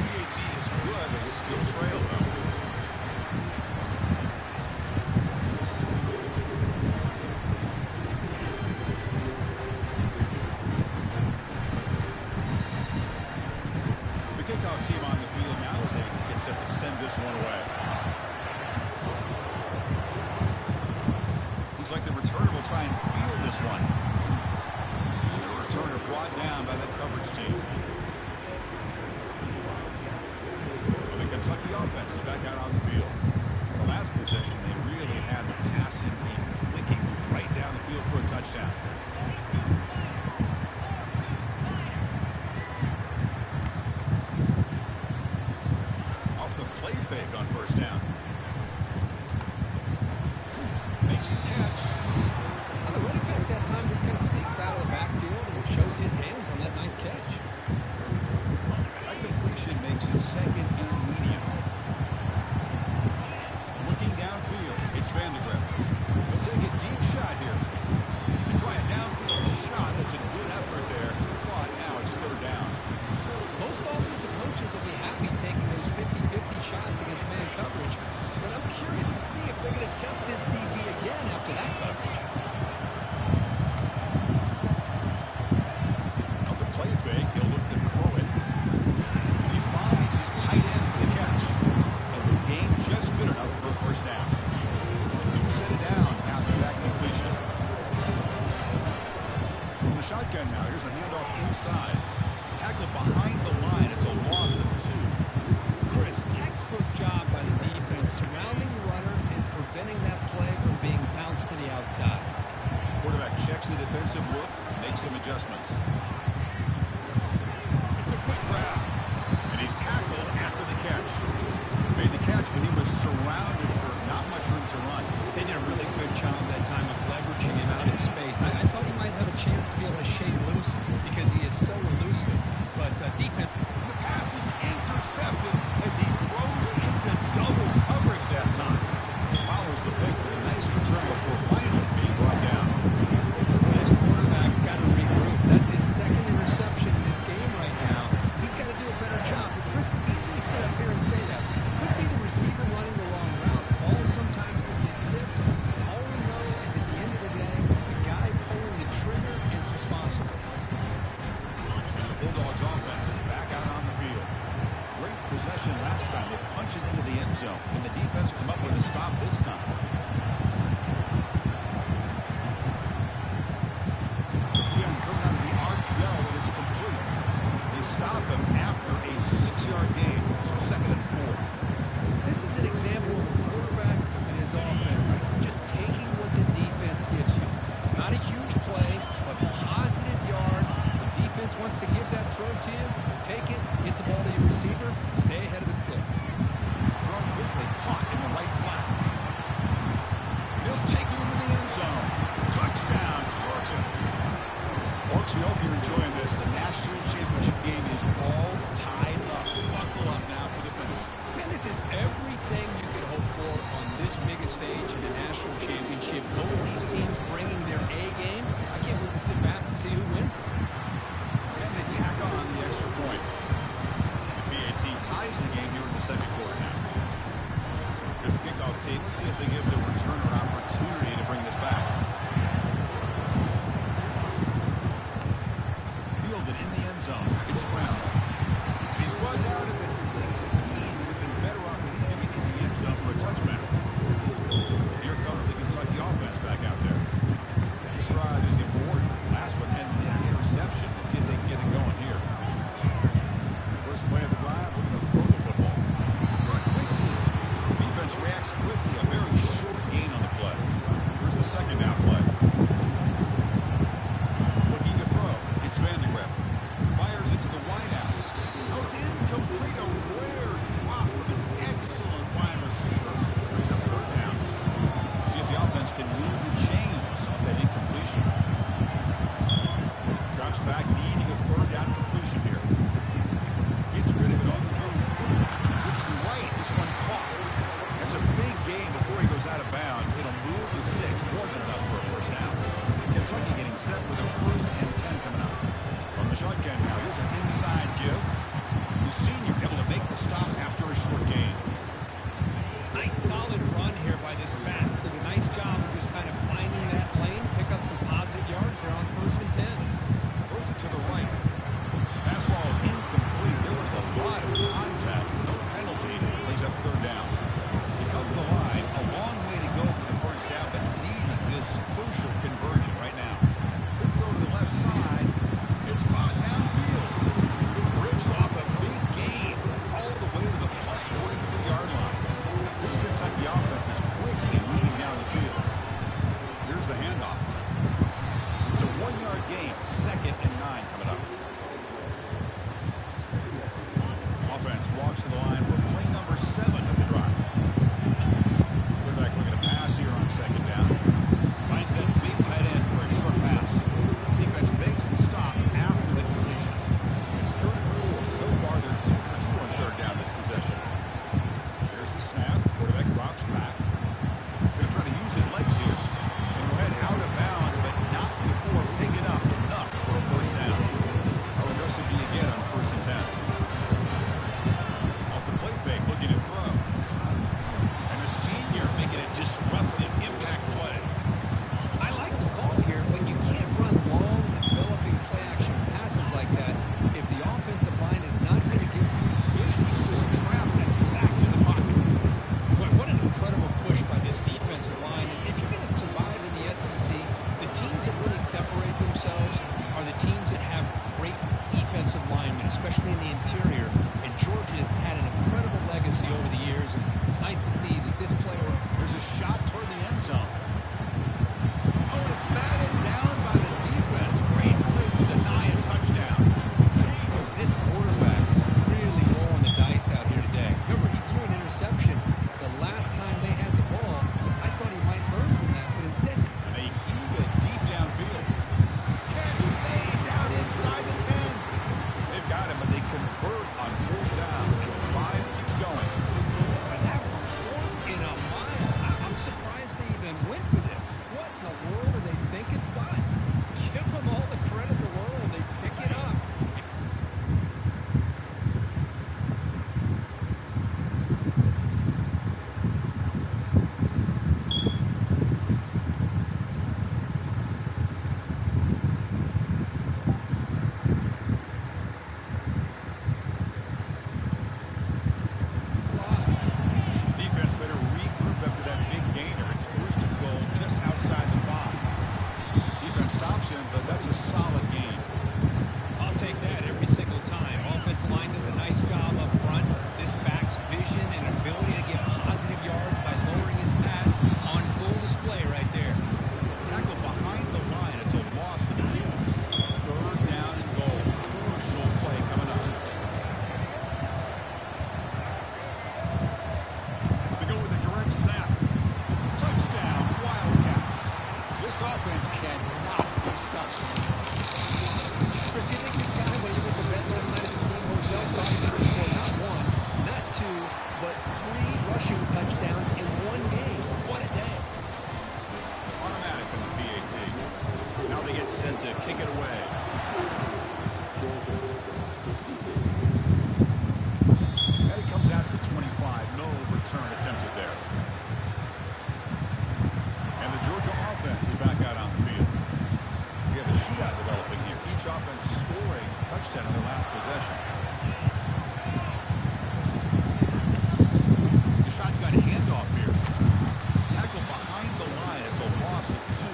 PHC is good, but still trail though. The kickoff team on the field now as they get set to send this one away. Looks like the returner will try and field this one. The returner brought down by that coverage team. And the Kentucky offense is back out on the field. The last possession, they really had the passing game clicking right down the field for a touchdown. Off the play fake on first down. Makes the catch. Now the running back that time just kind of sneaks out of the backfield and shows his hands on that nice catch. That completion makes it 2nd and medium. It's Vandegrift. He'll take a deep shot here. And try a downfield shot. That's a good effort there. But now it's third down. Most offensive coaches will be happy taking those 50-50 shots against man coverage. But I'm curious to see if they're going to test this DB again after that coverage. Off the play fake, he'll look to throw it. And he finds his tight end for the catch. And the game just good enough for a first down. He'll set it down after that completion. From the shotgun now, here's a handoff inside. Tackled behind the line. It's a loss of 2. Chris, textbook job by the defense surrounding the runner and preventing that play from being bounced to the outside. Quarterback checks the defensive look, makes some adjustments. It's a quick grab, and he's tackled after the catch. Made the catch, but he was surrounded for not much room to run. They did a really good job that time of leveraging him out in space. I thought he might have a chance to be able to shake loose because he is so elusive. But defense... The pass is intercepted as he throws into double coverage that time. Follows the pick with a nice return before finally being brought down. His quarterback's got to regroup. That's his second interception in this game right now. He's got to do a better job. But Chris, it's easy to sit up here and say that. Could be the receiver running the wrong route. Ball sometimes can get tipped. All we know is at the end of the day, the guy pulling the trigger is responsible. And the Bulldogs offense is back out on the field. Great possession last time. They punch it into the end zone. And the defense come up with a stop this time. Again, thrown out of the RPO, and it's complete. They stop him after a 6-yard gain. So 2nd and 4. This is an example of a quarterback and his offense just taking what the defense gives you. Not a huge play, but positive yards. The defense wants to give that throw to you. Take it, get the ball to your receiver, stay ahead of the sticks. Thrown quickly, caught in the right flat. They'll take it into the end zone. Touchdown, Georgia. Folks, we hope you're enjoying this. The national championship game is all tied up. Buckle up now for the finish. Man, this is everything you could hope for on this biggest stage in a national championship. Both these teams bringing their A game. I can't wait to sit back and see who wins it. And they tack on the extra point. The BAT ties the game here in the second quarter now. Here's the kickoff team. Let's see if they give the returner opportunity to bring this back. Fielded in the end zone. It's Brown. And he's brought down to the 16. Would have been better off leaving it in the end zone for a touchback. Here comes the Kentucky offense back out there. This drive is important. Last one had an interception. Let's see if they can get it going here. First play of the drive, looking to throw the football. Run quickly. Defense reacts quickly. A very short gain on the play. Here's the second down play. Looking to throw. It's Vandegrift. Fires it to the wideout. Oh, it's incomplete. A rare drop from an excellent wide receiver. Here's a third down. See if the offense can move the chains on that incompletion. Drops back, needing a third down completion here. Gets rid of it on the move. Looking right, this one caught. That's a big gain to making a disruptive impact play. I like the call here, but you can't run long, developing play-action passes like that if the offensive line is not going to give you. Yeah, he's just trapped and sacked in the pocket. Boy, what an incredible push by this defensive line. And if you're going to survive in the SEC, the teams that really separate themselves are the teams that have great defensive linemen, especially in the interior. And Georgia has had an incredible legacy over the years. And it's nice to see that this player. There's a shot toward the end zone. Oh, and it's batted down by the defense. Great play to deny a touchdown. This quarterback is really rolling the dice out here today. Remember, he threw an interception the last time they had the ball. I thought he might learn from that, but instead. And they heave it deep downfield. Catch made down inside the 10. They've got him, but they convert on fourth down. Drive keeps going. And that was fourth in a mile. I'm surprised they even went for this. What in the world are they thinking? But give them all the credit in the world. They pick it up. Defense better regroup after that big gainer. It's first and goal just outside the 5. Defense stops him, but that's a solid gain. I'll take that every single time. Offensive line does a nice job up front. This back's vision and ability to get positive yards by lowering his pads on full display right there. Tackle behind the line. It's a loss of 2. Third down and goal. Crucial play coming up. They go with a direct snap. Touchdown, Wildcats. This offense cannot be stopped. Chris, you think this guy, when he went to bed last night at the team hotel, thought he could score not 1, not 2, but 3 rushing touchdowns in one game? What a day. Automatic in the PAT. Now they get sent to kick it away. And it comes out at the 25. No return attempted there. And the Georgia offense is back out on the field. We have a shootout developing here. Each offense scoring a touchdown in their last possession. The shotgun handoff here. Tackle behind the line. It's a loss of 2.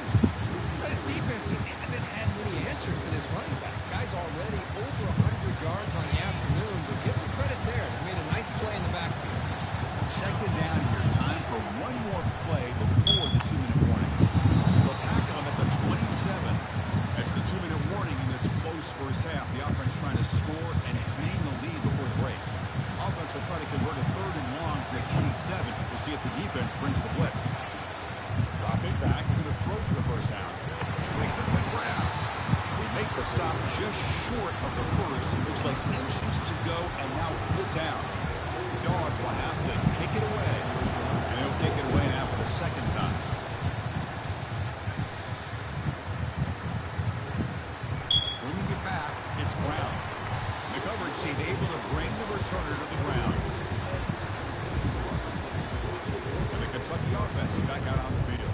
But his defense just hasn't had many answers for this running back. Guy's already over 100 yards on the afternoon, but give him credit there. They made a nice play in the backfield. Second down here. Time for one more play before the 2-minute warning. They'll tackle him at the 27. That's the 2-minute warning in this close first half. The offense trying to score and claim the lead before the break. Offense will try to convert a 3rd and long from the 27. We'll see if the defense brings the blitz. Drop it back. They're going to throw for the first down. Makes a quick grab. They make the stop just short of the first. It looks like inches to go, and now 4th down. The Dogs will have to kick it away. And he'll kick it away now for the second time. Bringing it back, it's Brown. The coverage team able to bring the returner to the ground. And the Kentucky offense is back out on the field.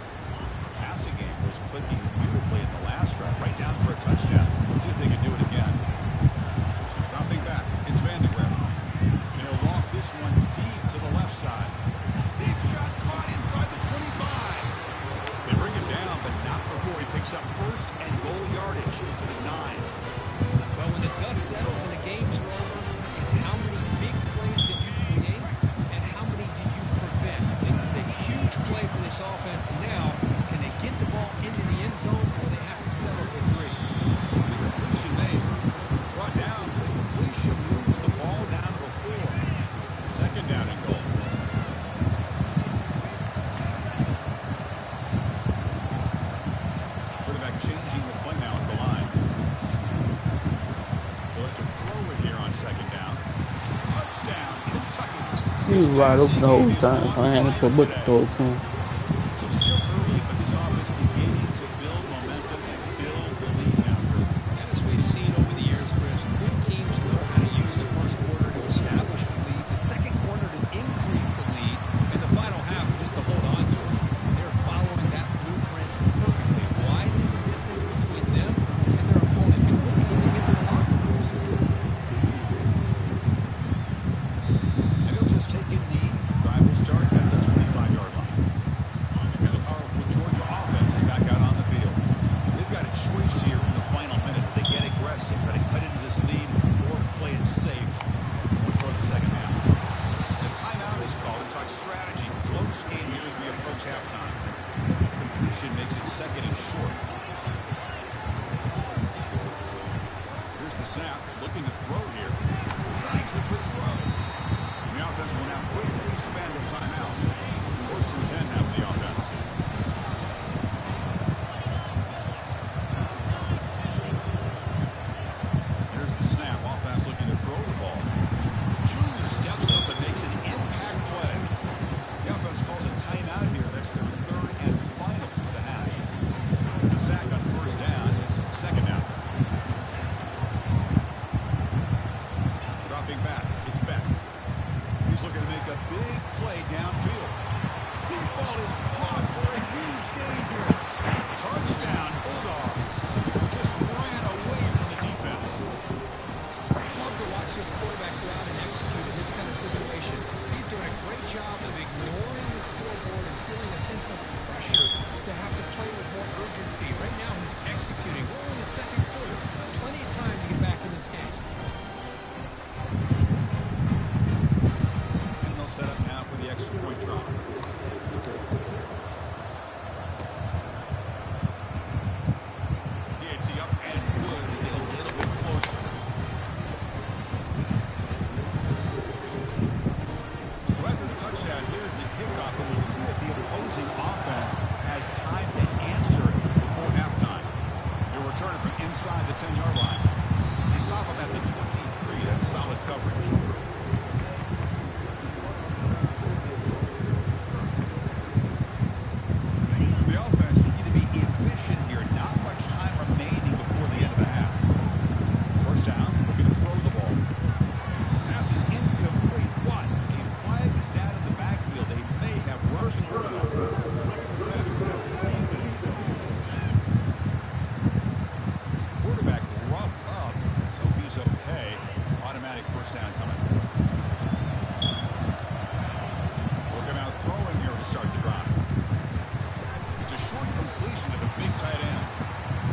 Passing game was clicking beautifully in the last drive, right down for a touchdown. Let's see if they can do it again. Dropping back, it's Vandegrift. And he'll loft this one deep to the left side. Deep shot caught inside the 25. They bring him down, but not before he picks up first and goal yardage to the 9. Well, when the dust settles and the game's over, it's how many big plays did you create and how many did you prevent? This is a huge play for this offense. And now, can they get the ball into the end zone or they have to settle for 3? The completion made. Brought down. The completion moves the ball down to the 4. Second down and goal. Quarterback changing the play now at the line. They'll have to throw it here on second down. Touchdown, Kentucky. He was wide open the whole time, so I had to put the throw to him. So it's still early, but this offense beginning to build momentum and build the lead now. And as we've seen over the years, Chris, good teams know how to use the first quarter to establish the lead, the second quarter to increase the lead, and the final half just to hold on to formation makes it second and short. Here's the snap. Looking to throw here. Tries the quick throw. The offense will now quickly spend a timeout. First and 10 now for the offense. Here's the snap. Offense looking to throw the ball. Junior steps up and makes an impact play. The offense calls a timeout here. That's their third and final of the half. The sack on first down. It's second down. Dropping back. It's Beck. He's looking to make a big play downfield. Deep ball is caught for a huge gain here. Touchdown, Bulldogs. Just ran away from the defense. Love to watch this quarterback go out and execute in this kind of situation. He's doing a great job of ignoring the scoreboard and feeling a sense of pressure to have to play with more urgency. Right now he's executing. We're in the second quarter. Plenty of time to get back in this game. And they'll set up now for the extra point drop. Yates up and good to get a little bit closer. So after the touchdown, here's the kickoff, and we'll see if the opposing offense has time to answer before halftime. They'll return it from inside the 10-yard line. They stop them at the 23. That's solid coverage. To the offense, looking to be efficient here. Not much time remaining before the end of the half. First down, looking to throw the ball. Pass is incomplete. What? A flag is down in the backfield. They may have rushed the quarterback. Quarterback roughed up, so he's okay. Automatic first down coming. Looking out throwing here to start the drive. It's a short completion to the big tight end.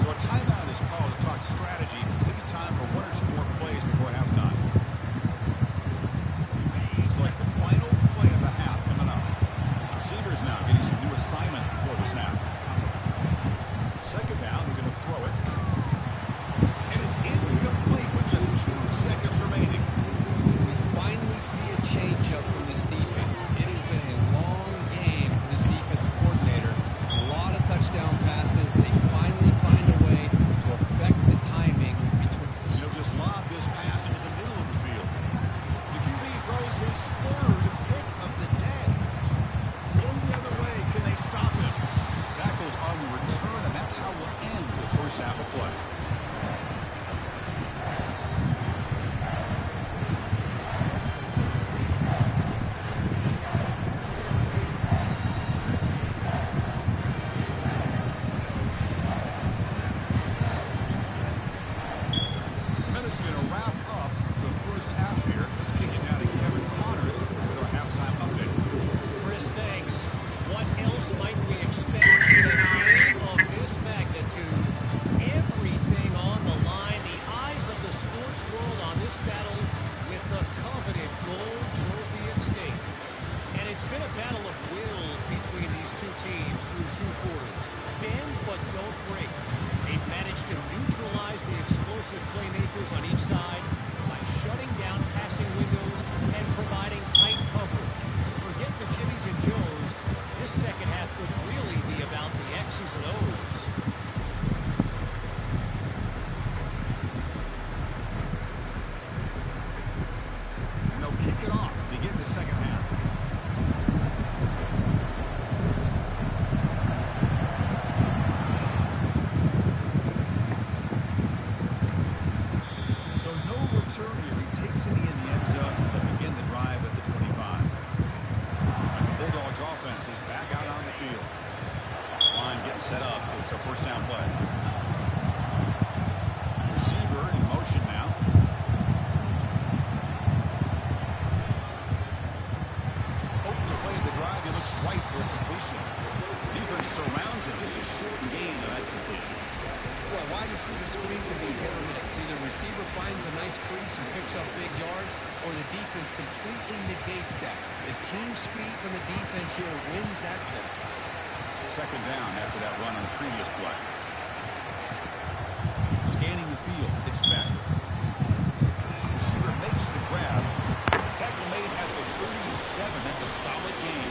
So a timeout is called to talk strategy. Maybe time for one or two more plays before halftime. It's like the final play of the half coming up. Receivers now getting some new assignments before the snap. Second down, we're going to throw it. And it's incomplete with just 2 seconds remaining. We finally see a change-up from this defense. It has been a long game for this defensive coordinator. A lot of touchdown passes. They finally find a way to affect the timing between. He'll just lob this pass into the middle of the field. The QB throws his third pick of the day. Going the other way, can they stop him? Tackled on the return, and that's how we'll end the first half of play. Minutes going to wrap up the first half here. Let's kick it down to Kevin Connors with our halftime update. Chris, thanks. What else might we expect in a game of this magnitude? Everything on the line. The eyes of the sports world on this battle with the coveted gold trophy at stake. And it's been a battle of wills between these two teams through 2 quarters. Bend but don't break. They've managed to neutralize the explosive playmakers on each side by shutting down passing windows and providing tight coverage. Forget the Jimmies and Joes. This second half could really be about the X's and O's. And they'll kick it off to begin the second half. So no return here. He takes it in the end zone, and they'll begin the drive at the 25. And the Bulldogs offense is back out on the field. This line getting set up. It's a first down play. Receiver in motion now. Open the play of the drive. He looks right for a completion. Defense surrounds it. Just a short gain on that completion. Well, wide receiver screen can be hit or miss. Either receiver finds a nice crease and picks up big yards, or the defense completely negates that. The team speed from the defense here wins that play. second down after that run on the previous play. Scanning the field, it's back. Receiver makes the grab. Tackle made at the 37. That's a solid game.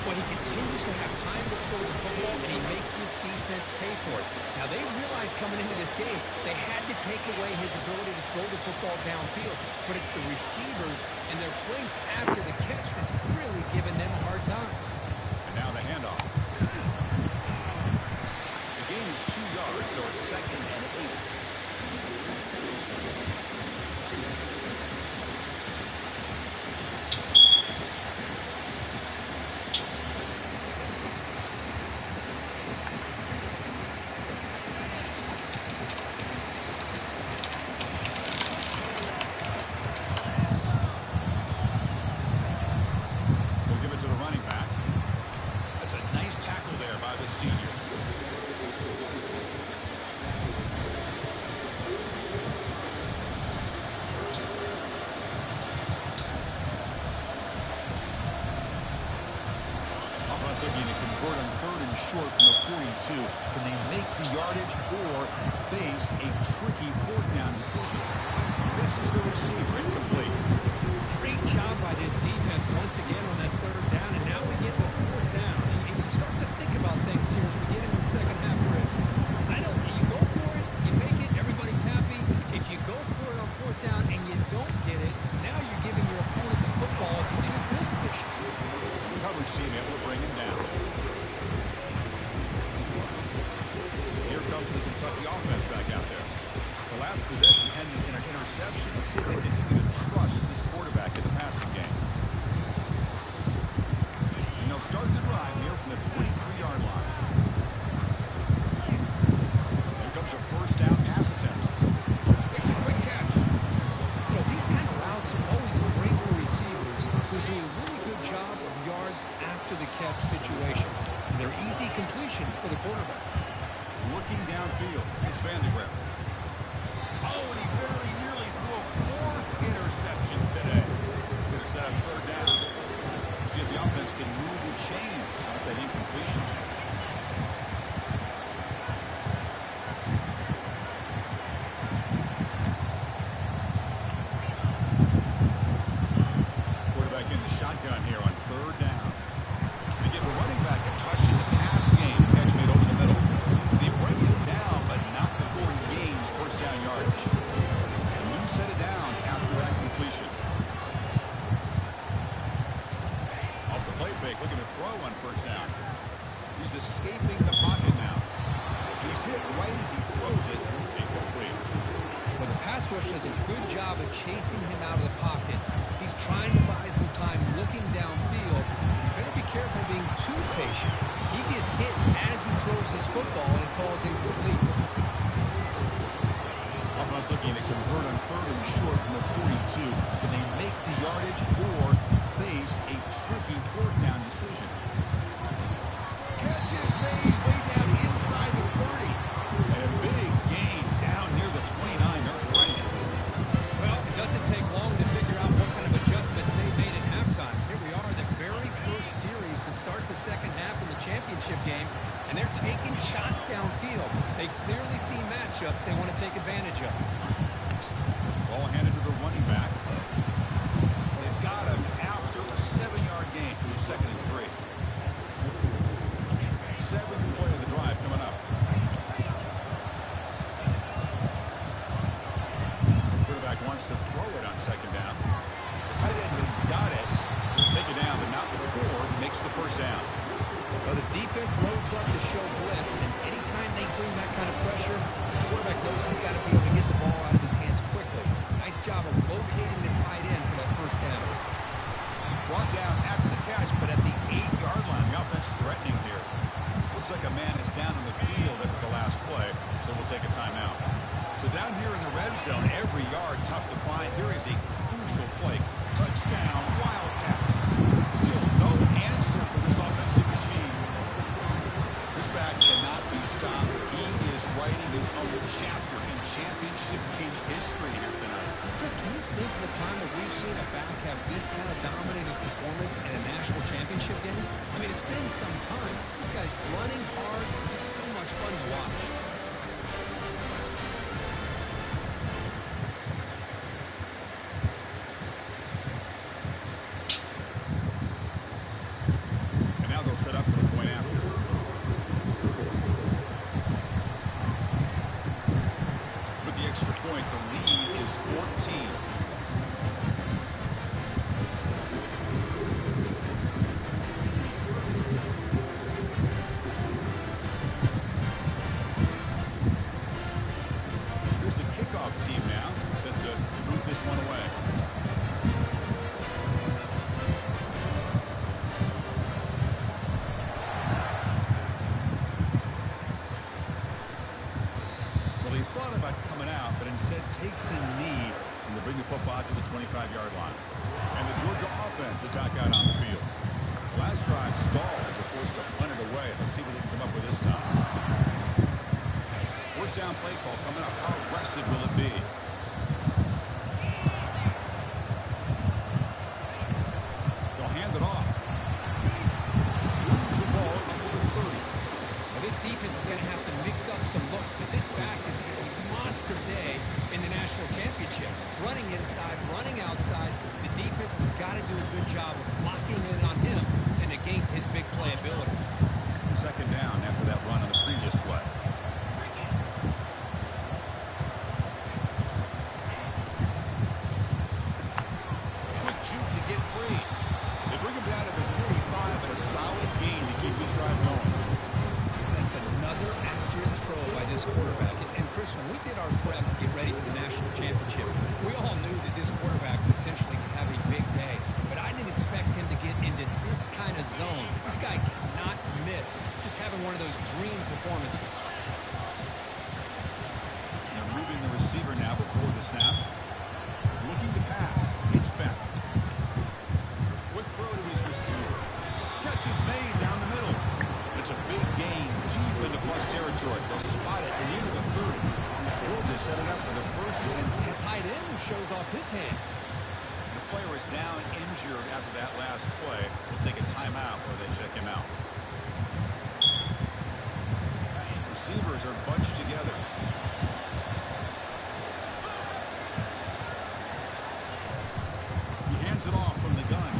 Well, he continues to have time to throw the football, and he makes his defense pay for it. Now, they realized coming into this game they had to take away his ability to throw the football downfield, but it's the receivers and their plays after the catch that's really giving them a hard time. And now the handoff. The gain is 2 yards, so it's 2nd and 8. Looking to convert on 3rd and short from the 42. Can they make the yardage or face a tricky 4th down decision? This is the receiver, incomplete. Great job by this defense once again on that 3rd down, and now we get to 4th down. And you start to think about things here as we get into the second half, Chris. You go for it, you make it, everybody's happy. If you go for it on 4th down and you don't get it, now you're giving your opponent the football to get in field position. Coverage team able to bring him down. Here comes the Kentucky offense back out there. The last possession ended in an interception. Let's see if they continue to trust this quarterback in the passing game. And they'll start the drive here from the 23-yard line. Here comes a 1st down pass attempt. Makes a quick catch. You know, these kind of routes are always great for receivers who do a really good job of yards after the catch situations. And they're easy completions for the quarterback. Looking downfield, it's Vandegrift. Oh, and he very nearly threw a 4th interception today. Going to set up 3rd down. See if the offense can move the chains off that incompletion. Quarterback in the shotgun here on 3rd down. They give the running back a touch in the pass game. Catch made over the middle. They bring it down, but not before he gains 1st down yardage. A new set of downs after that completion. Off the play fake, looking to throw on 1st down. He's escaping the pocket now. He's hit right as he throws it. Incomplete. Well, the pass rush does a good job of chasing him out of the pocket. He's trying to buy some time looking downfield. You better be careful being too patient. He gets hit as he throws this football and it falls incomplete. Offense looking to convert on 3rd and short from the 42. Can they make the yardage or face a tricky 4th down decision? Catch is made way down inside the 30. And a big gain down near the 29-yard line. Well, it doesn't take long to figure out what kind of adjustments they made at halftime. Here we are, the very first series to start the second half in the championship game, and they're taking shots downfield. They clearly see matchups they want to take advantage of. Ball handed to the running back. They've got him after a 7-yard gain, so 2nd and 3. 7th play of the drive coming up. Quarterback wants to throw it on 2nd down. The tight end has got it. Take it down, but not before he makes the 1st down. Well, the defense loads up to show blitz, and anytime they bring that kind of pressure, the quarterback knows he's got to be able to get the ball out of his hands quickly. Nice job of locating the tight end for that 1st down. Brought down after the catch, but at the 8-yard line. The offense threatening here. Looks like a man is down on the field after the last play, so we'll take a timeout. So down here in the red zone, every yard tough to find. Here is a crucial play. Touchdown, Wildcats. Still no answer for this offensive machine. This back cannot be stopped. He is writing his own chapter in championship game history here tonight. Chris, can you think of a time that we've seen a back have this kind of dominating performance in a national championship game? I mean, it's been some time. He's got guy's running hard and just so much fun to watch. And now they'll set up for the point after. With the extra point, the lead is 14. Here's the kickoff team now, set to move this one away. Well, he thought about coming out, but instead takes a knee, and they bring the football to the 25-yard line. And the Georgia offense is back out on the field. Last drive stalls. They're forced to punt it away. Let's see what they can come up with this time. First down play call coming up. How aggressive will it be? They'll hand it off. Moves the ball up to the 30. Now this defense is going to have to mix up some looks because this back has had a monster day in the national championship. Running inside, running outside. The defense has got to do a good job of locking in on him to negate his big play ability. Second down after that run on the previous play. Quick juke to get free. They bring him down to the 45 and a solid gain to keep this drive going. That's another accurate throw by this quarterback. And Chris, when we did our prep to get ready for the national championship, we all knew that this quarterback potentially could have a big day. But I didn't expect him to get into this kind of zone. This guy cannot miss. Just having one of those dream performances. They're moving the receiver now before the snap. Looking to pass. It's back. Quick throw to his receiver. Catch is made down the middle. It's a big gain deep into plus territory. They'll spot it near the 30. Georgia set it up for the first and 10. Tight end who shows off his hands. The player is down injured after that last play. We'll take a timeout or they check him out. Receivers are bunched together. He hands it off from the gun.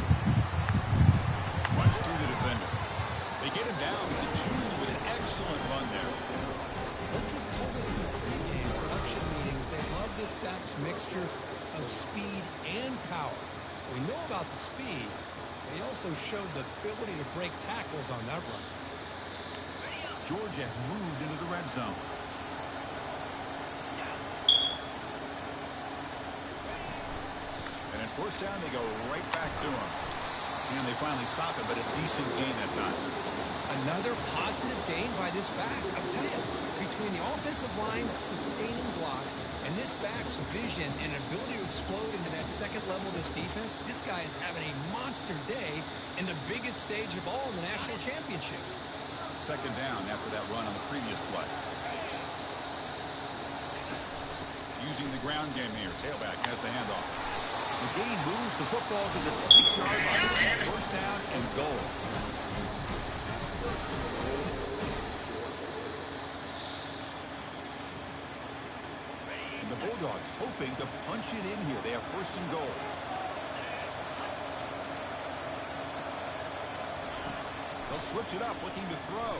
Runs through the defender. They get him down to the junior with an excellent run there. Coaches told us in the pregame production meetings they love this back's mixture of speed and power. We know about the speed, but he also showed the ability to break tackles on that run. Georgia has moved into the red zone. And at first down, they go right back to him. And they finally stop it, but a decent gain that time. Another positive gain by this back. I'll tell you, between the offensive line sustaining blocks and this back's vision and ability to explode into that second level of this defense, this guy is having a monster day in the biggest stage of all in the national championship. Second down after that run on the previous play. Using the ground game here. Tailback has the handoff. The gain moves the football to the 6-yard line. First down and goal. And the Bulldogs hoping to punch it in here. They have first and goal. They'll switch it up, looking to throw.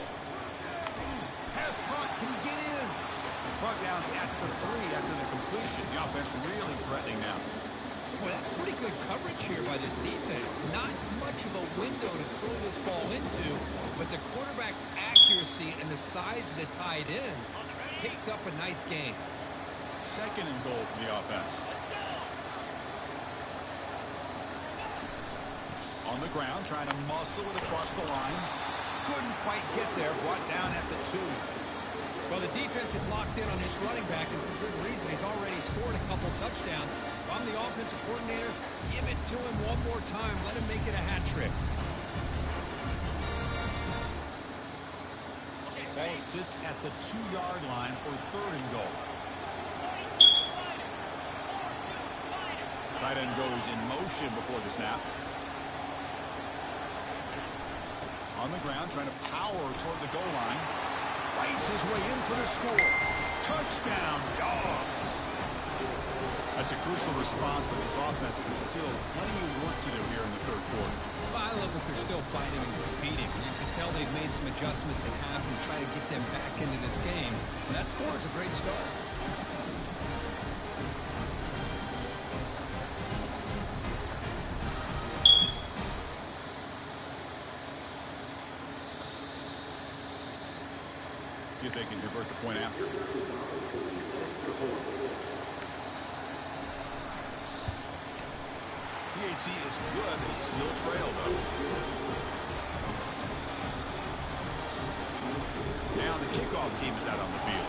Pass caught. Can he get in? Brought down at the 3 after the completion. The offense really threatening now. Well, that's pretty good coverage here by this defense. Not much of a window to throw this ball into, but the quarterback's accuracy and the size of the tight end picks up a nice gain. Second and goal for the offense. On the ground, trying to muscle it across the line. Couldn't quite get there. Brought down at the 2. Well, the defense is locked in on his running back, and for good reason. He's already scored a couple touchdowns. If I'm the offensive coordinator, give it to him one more time. Let him make it a hat trick. Ball sits at the 2-yard line for third and goal. Tight end goes in motion before the snap. On the ground, trying to power toward the goal line. Fights his way in for the score. Touchdown, Dogs. That's a crucial response by this offense, but still plenty of work to do here in the third quarter. Well, I love that they're still fighting and competing. You can tell they've made some adjustments at half and try to get them back into this game. And that score is a great start. See if they can convert the point after. PHC is good. They still trail, though. Now the kickoff team is out on the field.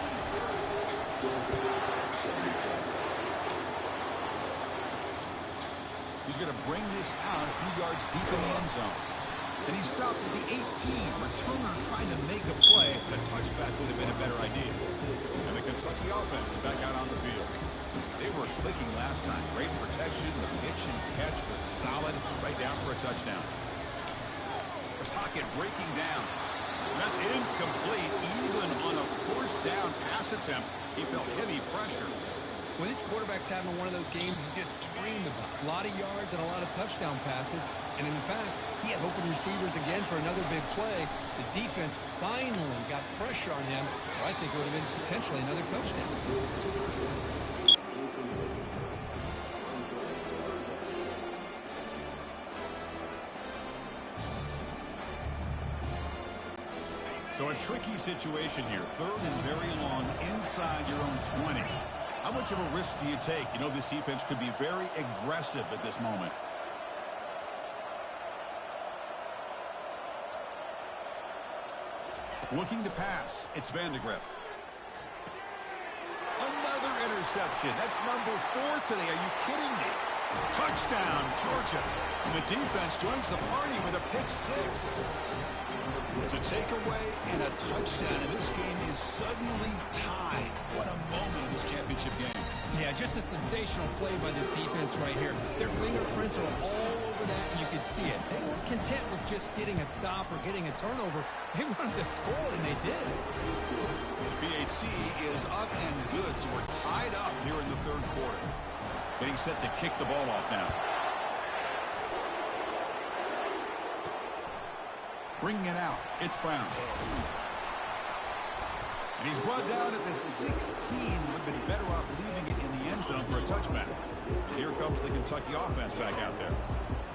He's going to bring this out a few yards deep in the end zone. And he stopped at the 18. Returner trying to make a play. The touchback would have been a better idea. And the Kentucky offense is back out on the field. They were clicking last time. Great protection. The pitch and catch was solid. Right down for a touchdown. The pocket breaking down. That's incomplete. Even on a first down pass attempt, he felt heavy pressure. Well, this quarterback's having one of those games you just dreamed about. A lot of yards and a lot of touchdown passes. And in fact, he had open receivers again for another big play. The defense finally got pressure on him. Or I think it would have been potentially another touchdown. So a tricky situation here. Third and very long inside your own 20. How much of a risk do you take? You know, this defense could be very aggressive at this moment. Looking to pass. It's Vandegrift. Another interception. That's number 4 today. Are you kidding me? Touchdown, Georgia. And the defense joins the party with a pick 6. It's a takeaway and a touchdown, and this game is suddenly tied. What a moment in this championship game. Yeah, just a sensational play by this defense right here. Their fingerprints are all over that, and you could see it. They weren't content with just getting a stop or getting a turnover. They wanted to score, and they did. BAT is up and good, so we're tied up here in the third quarter. Getting set to kick the ball off now. Bringing it out. It's Brown. And he's brought down at the 16. Would have been better off leaving it in the end zone for a touchback. Here comes the Kentucky offense back out there.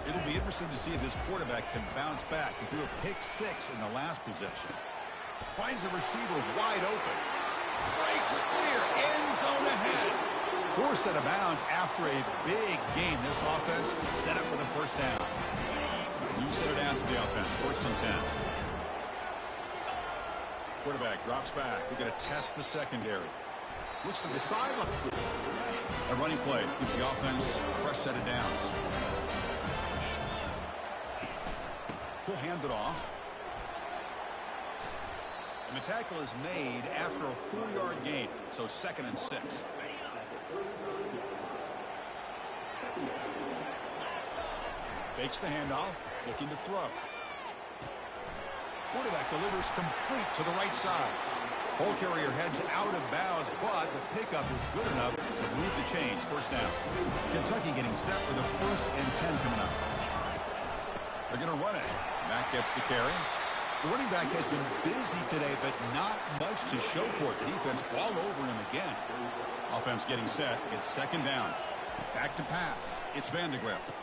It'll be interesting to see if this quarterback can bounce back. He threw a pick 6 in the last possession. Finds the receiver wide open. Breaks clear. End zone ahead. Forced out of bounds after a big game. This offense set up for the first down. New set of downs for the offense. First and 10. Quarterback drops back. We're going to test the secondary. Looks to the sideline. A running play gives the offense a fresh set of downs. He'll hand it off. And the tackle is made after a 4-yard gain. So 2nd and 6. Fakes the handoff. Looking to throw. Quarterback delivers complete to the right side. Ball carrier heads out of bounds, but the pickup is good enough to move the chains. First down. Kentucky getting set for the 1st and 10 coming up. They're going to run it. Mack gets the carry. The running back has been busy today, but not much to show for it. The defense all over him again. Offense getting set. It's 2nd down. Back to pass. It's Vandegrift.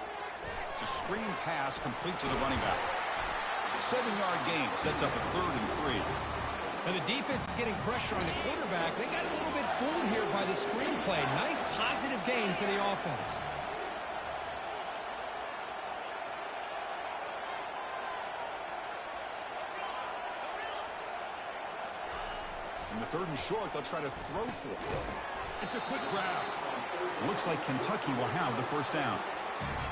It's a screen pass complete to the running back. 7-yard gain sets up a 3rd and 3. And the defense is getting pressure on the quarterback. They got a little bit fooled here by the screen play. Nice positive gain for the offense. In the 3rd and short, they'll try to throw for it. It's a quick grab. Looks like Kentucky will have the first down.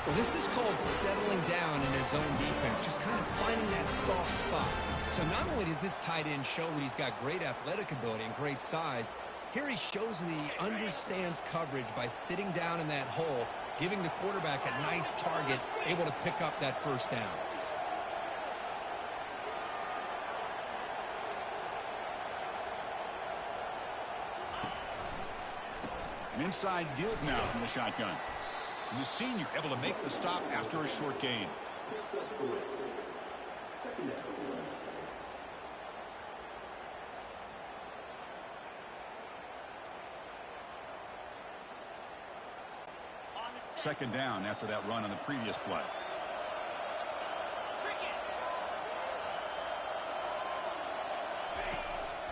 Well, this is called settling down in their zone defense, just kind of finding that soft spot. So not only does this tight end show that he's got great athletic ability and great size, here he shows that he understands coverage by sitting down in that hole, giving the quarterback a nice target, able to pick up that first down. An inside deal now from the shotgun. And the senior able to make the stop after a short gain. Second down after that run on the previous play.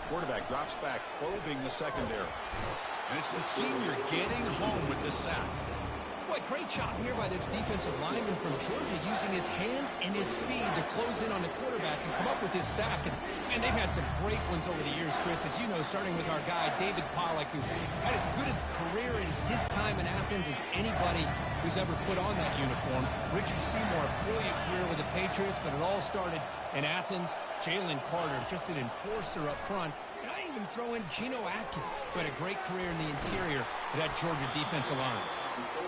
Quarterback drops back, probing the secondary. And it's the senior getting home with the sack. Boy, great job here by this defensive lineman from Georgia using his hands and his speed to close in on the quarterback and come up with this sack. And they've had some great ones over the years, Chris, as you know, starting with our guy, David Pollack, who had as good a career in his time in Athens as anybody who's ever put on that uniform. Richard Seymour, a brilliant career with the Patriots, but it all started in Athens. Jalen Carter, just an enforcer up front. And I even throw in Geno Atkins, who had a great career in the interior of that Georgia defensive line.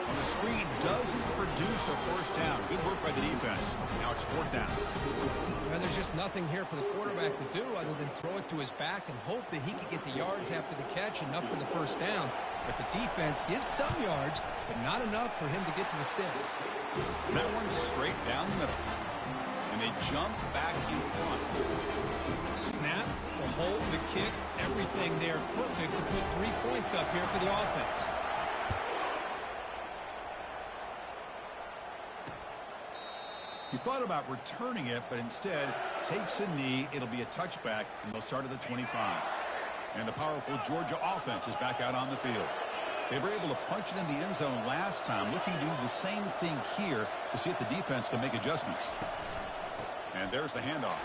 On the screen doesn't produce a first down. Good work by the defense. Now it's fourth down. Well, there's just nothing here for the quarterback to do other than throw it to his back and hope that he could get the yards after the catch, enough for the first down. But the defense gives some yards, but not enough for him to get to the sticks. And that one's straight down the middle. And they jump back in front. Snap, the hold, the kick, everything there perfect to put 3 points up here for the offense. He thought about returning it, but instead takes a knee. It'll be a touchback, and they'll start at the 25. And the powerful Georgia offense is back out on the field. They were able to punch it in the end zone last time, looking to do the same thing here to see if the defense can make adjustments. And there's the handoff.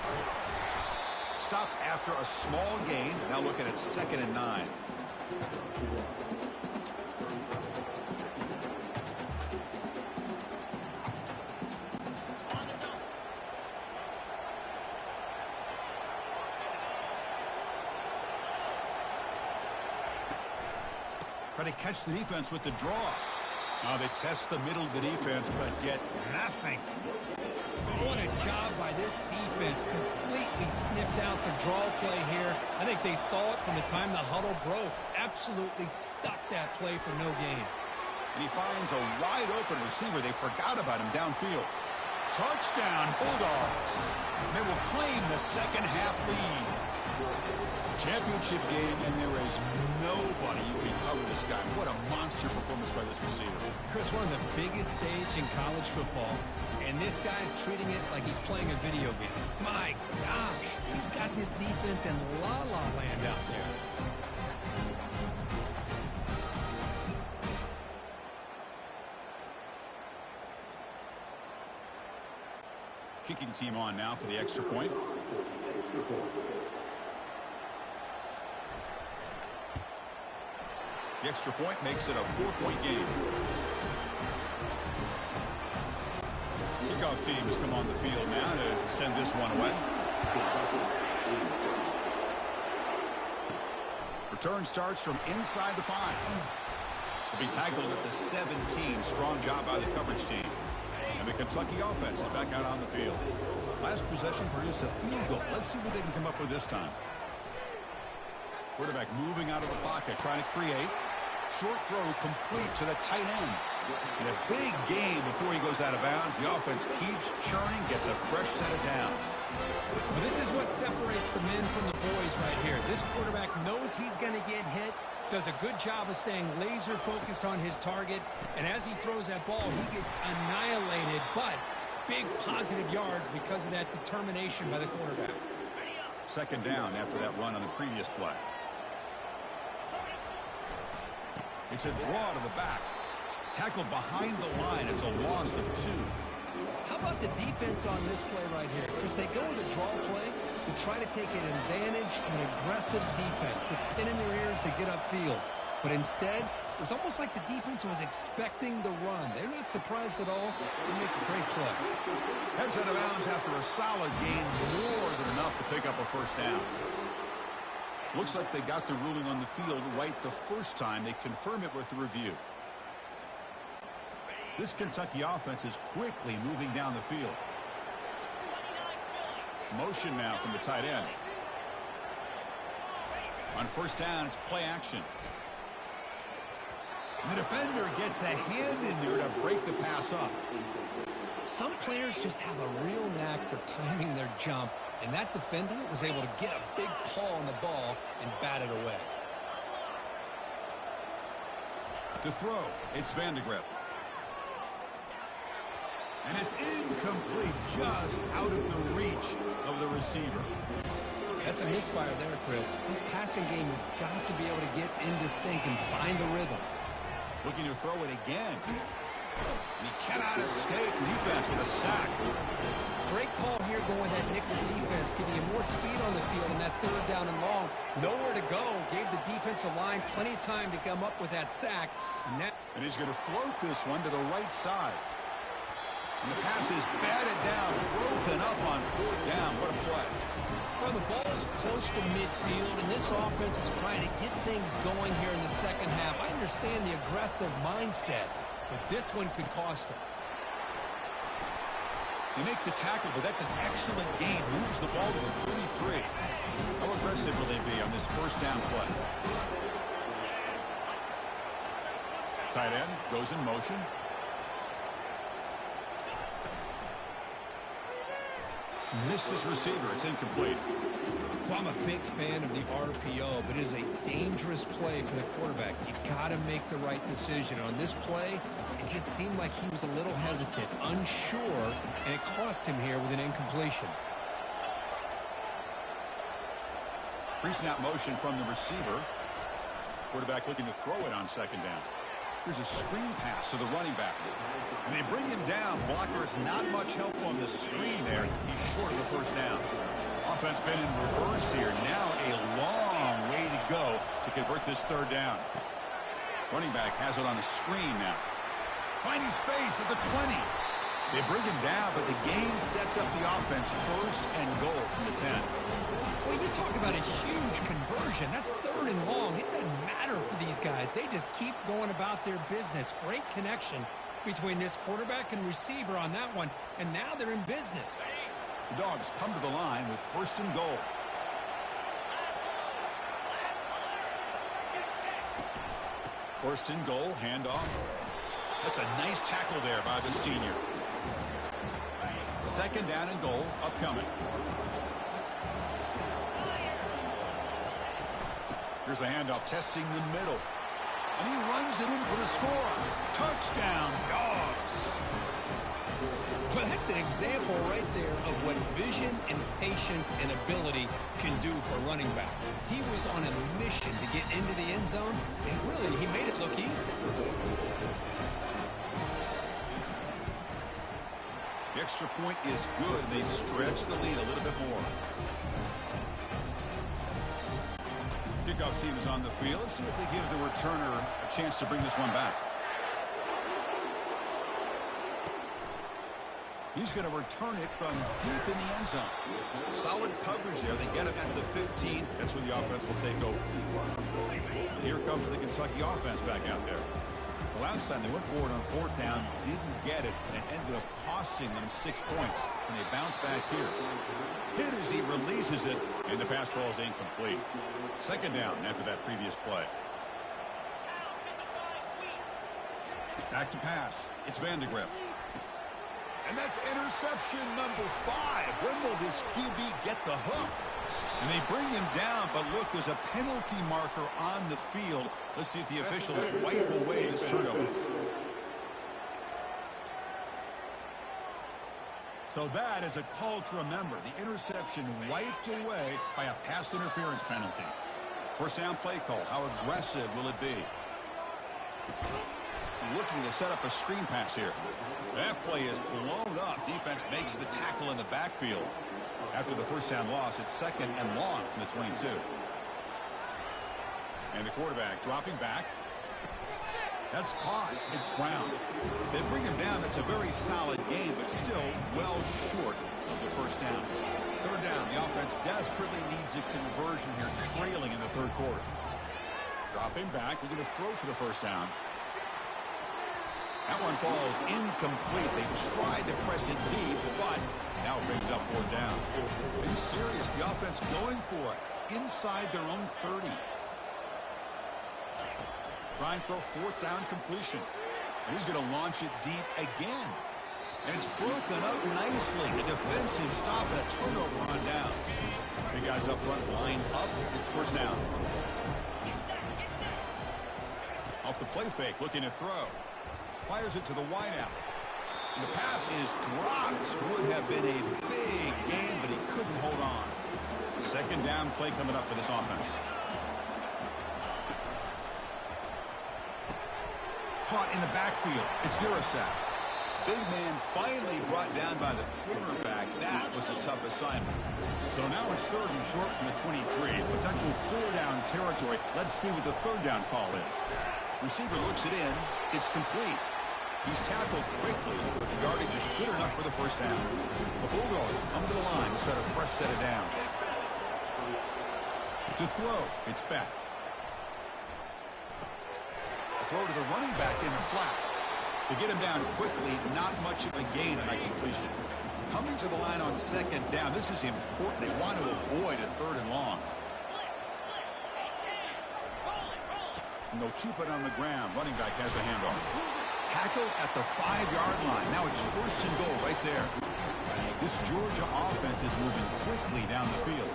Stop after a small gain. Now looking at 2nd and 9. Try to catch the defense with the draw. They test the middle of the defense, but get nothing. What a job by this defense. Completely sniffed out the draw play here. I think they saw it from the time the huddle broke. Absolutely stuffed that play for no gain. And he finds a wide open receiver. They forgot about him downfield. Touchdown, Bulldogs. They will claim the second half lead. Championship game, and there is nobody who can cover this guy. What a monster performance by this receiver. Chris, we're on the biggest stage in college football, and this guy's treating it like he's playing a video game. My gosh, he's got this defense in la-la land out there. Kicking team on now for the extra point. The extra point makes it a 4-point game. Kickoff team has come on the field now to send this one away. Return starts from inside the 5. Will be tackled at the 17. Strong job by the coverage team. And the Kentucky offense is back out on the field. Last possession produced a field goal. Let's see what they can come up with this time. Quarterback moving out of the pocket, trying to create. Short throw complete to the tight end. In a big game before he goes out of bounds, the offense keeps churning, gets a fresh set of downs. Well, this is what separates the men from the boys right here. This quarterback knows he's going to get hit, does a good job of staying laser focused on his target, and as he throws that ball, he gets annihilated, but big positive yards because of that determination by the quarterback. Second down after that run on the previous play. It's a draw to the back. Tackled behind the line. It's a loss of 2. How about the defense on this play right here? Because they go with a draw play to try to take an advantage, an aggressive defense. It's pin in their ears to get upfield. But instead, it was almost like the defense was expecting the run. They're not surprised at all. They make a great play. Heads out of bounds after a solid gain, more than enough to pick up a first down. Looks like they got the ruling on the field right the first time. They confirm it with the review. This Kentucky offense is quickly moving down the field. Motion now from the tight end. On first down, it's play action. And the defender gets a hand in there to break the pass up. Some players just have a real knack for timing their jump, and that defender was able to get a big paw on the ball and bat it away. To throw, it's Vandegrift. And it's incomplete, just out of the reach of the receiver. That's a misfire there, Chris. This passing game has got to be able to get into sync and find a rhythm. Looking to throw it again. He cannot escape the defense with a sack. Great call here going that nickel defense, giving you more speed on the field in that third down and long. Nowhere to go. Gave the defensive line plenty of time to come up with that sack. And he's going to float this one to the right side. And the pass is batted down, broken up on fourth down. What a play. Well, the ball's close to midfield, and this offense is trying to get things going here in the second half. I understand the aggressive mindset, but this one could cost them. They make the tackle, but that's an excellent gain. Moves the ball to the 33. How aggressive will they be on this first down play? Tight end goes in motion. Missed his receiver. It's incomplete. Well, I'm a big fan of the RPO, but it is a dangerous play for the quarterback. You got to make the right decision. On this play, it just seemed like he was a little hesitant, unsure, and it cost him here with an incompletion. Pre-snap motion from the receiver. Quarterback looking to throw it on second down. Here's a screen pass to the running back. And they bring him down. Blockers not much help on the screen there. He's short of the first down. Offense been in reverse here. Now a long way to go to convert this third down. Running back has it on a screen now. Finding space at the 20. They bring him down, but the game sets up the offense first and goal from the 10. Well, you talk about a huge conversion. That's third and long. It doesn't matter for these guys. They just keep going about their business. Great connection between this quarterback and receiver on that one, and now they're in business. The Dogs come to the line with first and goal. First and goal, handoff. That's a nice tackle there by the senior. Second down and goal, upcoming. Here's the handoff, testing the middle. And he runs it in for the score. Touchdown, Dogs. Well, that's an example right there of what vision and patience and ability can do for running back. He was on a mission to get into the end zone, and really, he made it look easy. The extra point is good, and they stretch the lead a little bit more. Kickoff team is on the field. Let's see if they give the returner a chance to bring this one back. He's going to return it from deep in the end zone. Solid coverage there. They get him at the 15. That's where the offense will take over. Here comes the Kentucky offense back out there. The last time they went forward on fourth down, didn't get it, and it ended up costing them 6 points. And they bounce back here. Hit as he releases it, and the pass ball is incomplete. Second down after that previous play. Back to pass. It's Vandegrift. And that's interception number 5. When will this QB get the hook? And they bring him down, but look, there's a penalty marker on the field. Let's see if the officials wipe away this turnover. So that is a call to remember. The interception wiped away by a pass interference penalty. First down play call. How aggressive will it be? Looking to set up a screen pass here. That play is blown up. Defense makes the tackle in the backfield. After the first down loss, it's second and long from the 22. And the quarterback dropping back. That's caught. It's Brown. They bring him down. That's a very solid game, but still well short of the first down. Third down. The offense desperately needs a conversion here, trailing in the third quarter. Dropping back. We're going to throw for the first down. That one falls incomplete. They tried to press it deep, but now it brings up fourth down. Are you serious? The offense going for it inside their own 30. Trying for a fourth down completion. And he's going to launch it deep again. And it's broken up nicely. A defensive stop and a turnover on downs. Big guys up front, line up. It's first down. Off the play fake, looking to throw. Fires it to the wideout. And the pass is dropped. Would have been a big gain, but he couldn't hold on. Second down play coming up for this offense. Caught in the backfield. It's Urasak. Big man finally brought down by the cornerback. That was a tough assignment. So now it's third and short from the 23. Potential four-down territory. Let's see what the third down call is. Receiver looks it in. It's complete. He's tackled quickly, but the yardage is good enough for the first down. The Bulldogs come to the line to set a fresh set of downs. To throw, it's back. A throw to the running back in the flat. To get him down quickly, not much of a gain on that completion. Coming to the line on second down, this is important. They want to avoid a third and long. And they'll keep it on the ground. Running back has the handoff. Tackle at the 5-yard line. Now it's first and goal right there. This Georgia offense is moving quickly down the field.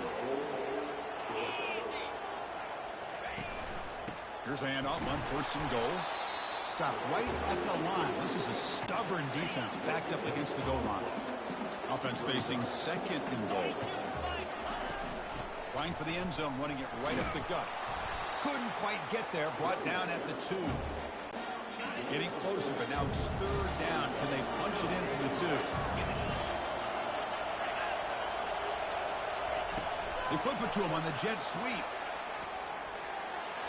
Here's the handoff on first and goal. Stop right at the line. This is a stubborn defense backed up against the goal line. Offense facing second and goal. Trying for the end zone, running it right up the gut. Couldn't quite get there. Brought down at the 2. Getting closer, but now it's third down. Can they punch it in from the 2? They flip it to him on the jet sweep.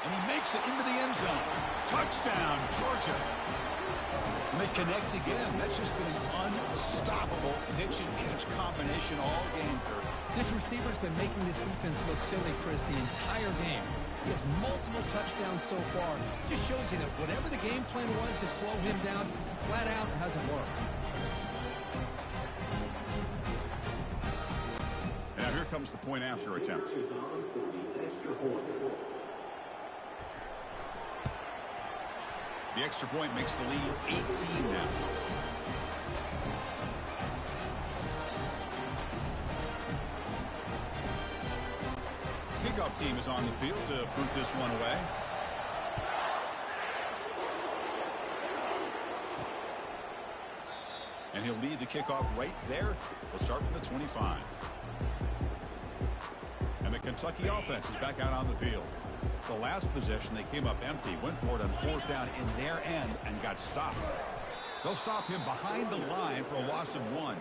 And he makes it into the end zone. Touchdown, Georgia. And they connect again. That's just been an unstoppable pitch-and-catch combination all game, Kirk. This receiver's been making this defense look silly, Chris, the entire game. He has multiple touchdowns so far. Just shows you that whatever the game plan was to slow him down, flat out hasn't worked. And now here comes the point after attempt. The extra point makes the lead 18 now. Kickoff team is on the field to boot this one away. And he'll lead the kickoff right there. We'll start from the 25. And the Kentucky offense is back out on the field. The last possession, they came up empty, went for it on fourth down in their end and got stopped. They'll stop him behind the line for a loss of 1.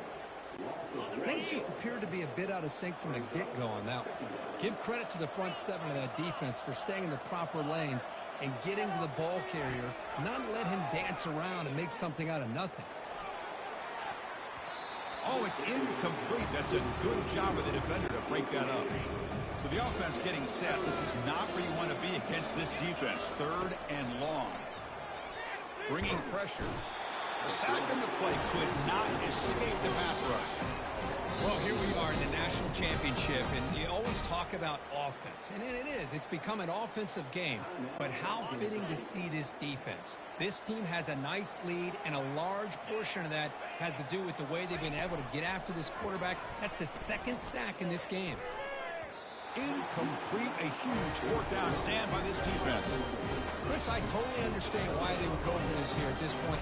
Things just appear to be a bit out of sync from the get-go on that one. Give credit to the front 7 of that defense for staying in the proper lanes and getting to the ball carrier, not let him dance around and make something out of nothing. Oh, it's incomplete. That's a good job of the defender to break that up. So the offense getting set. This is not where you want to be against this defense. Third and long. Bringing pressure. Sack in the play could not escape the pass rush. Well, here we are in the national championship, and you always talk about offense. And it is. It's become an offensive game. But how fitting to see this defense. This team has a nice lead, and a large portion of that has to do with the way they've been able to get after this quarterback. That's the second sack in this game. Incomplete, a huge fourth down stand by this defense. Chris, I totally understand why they would go for this here at this point.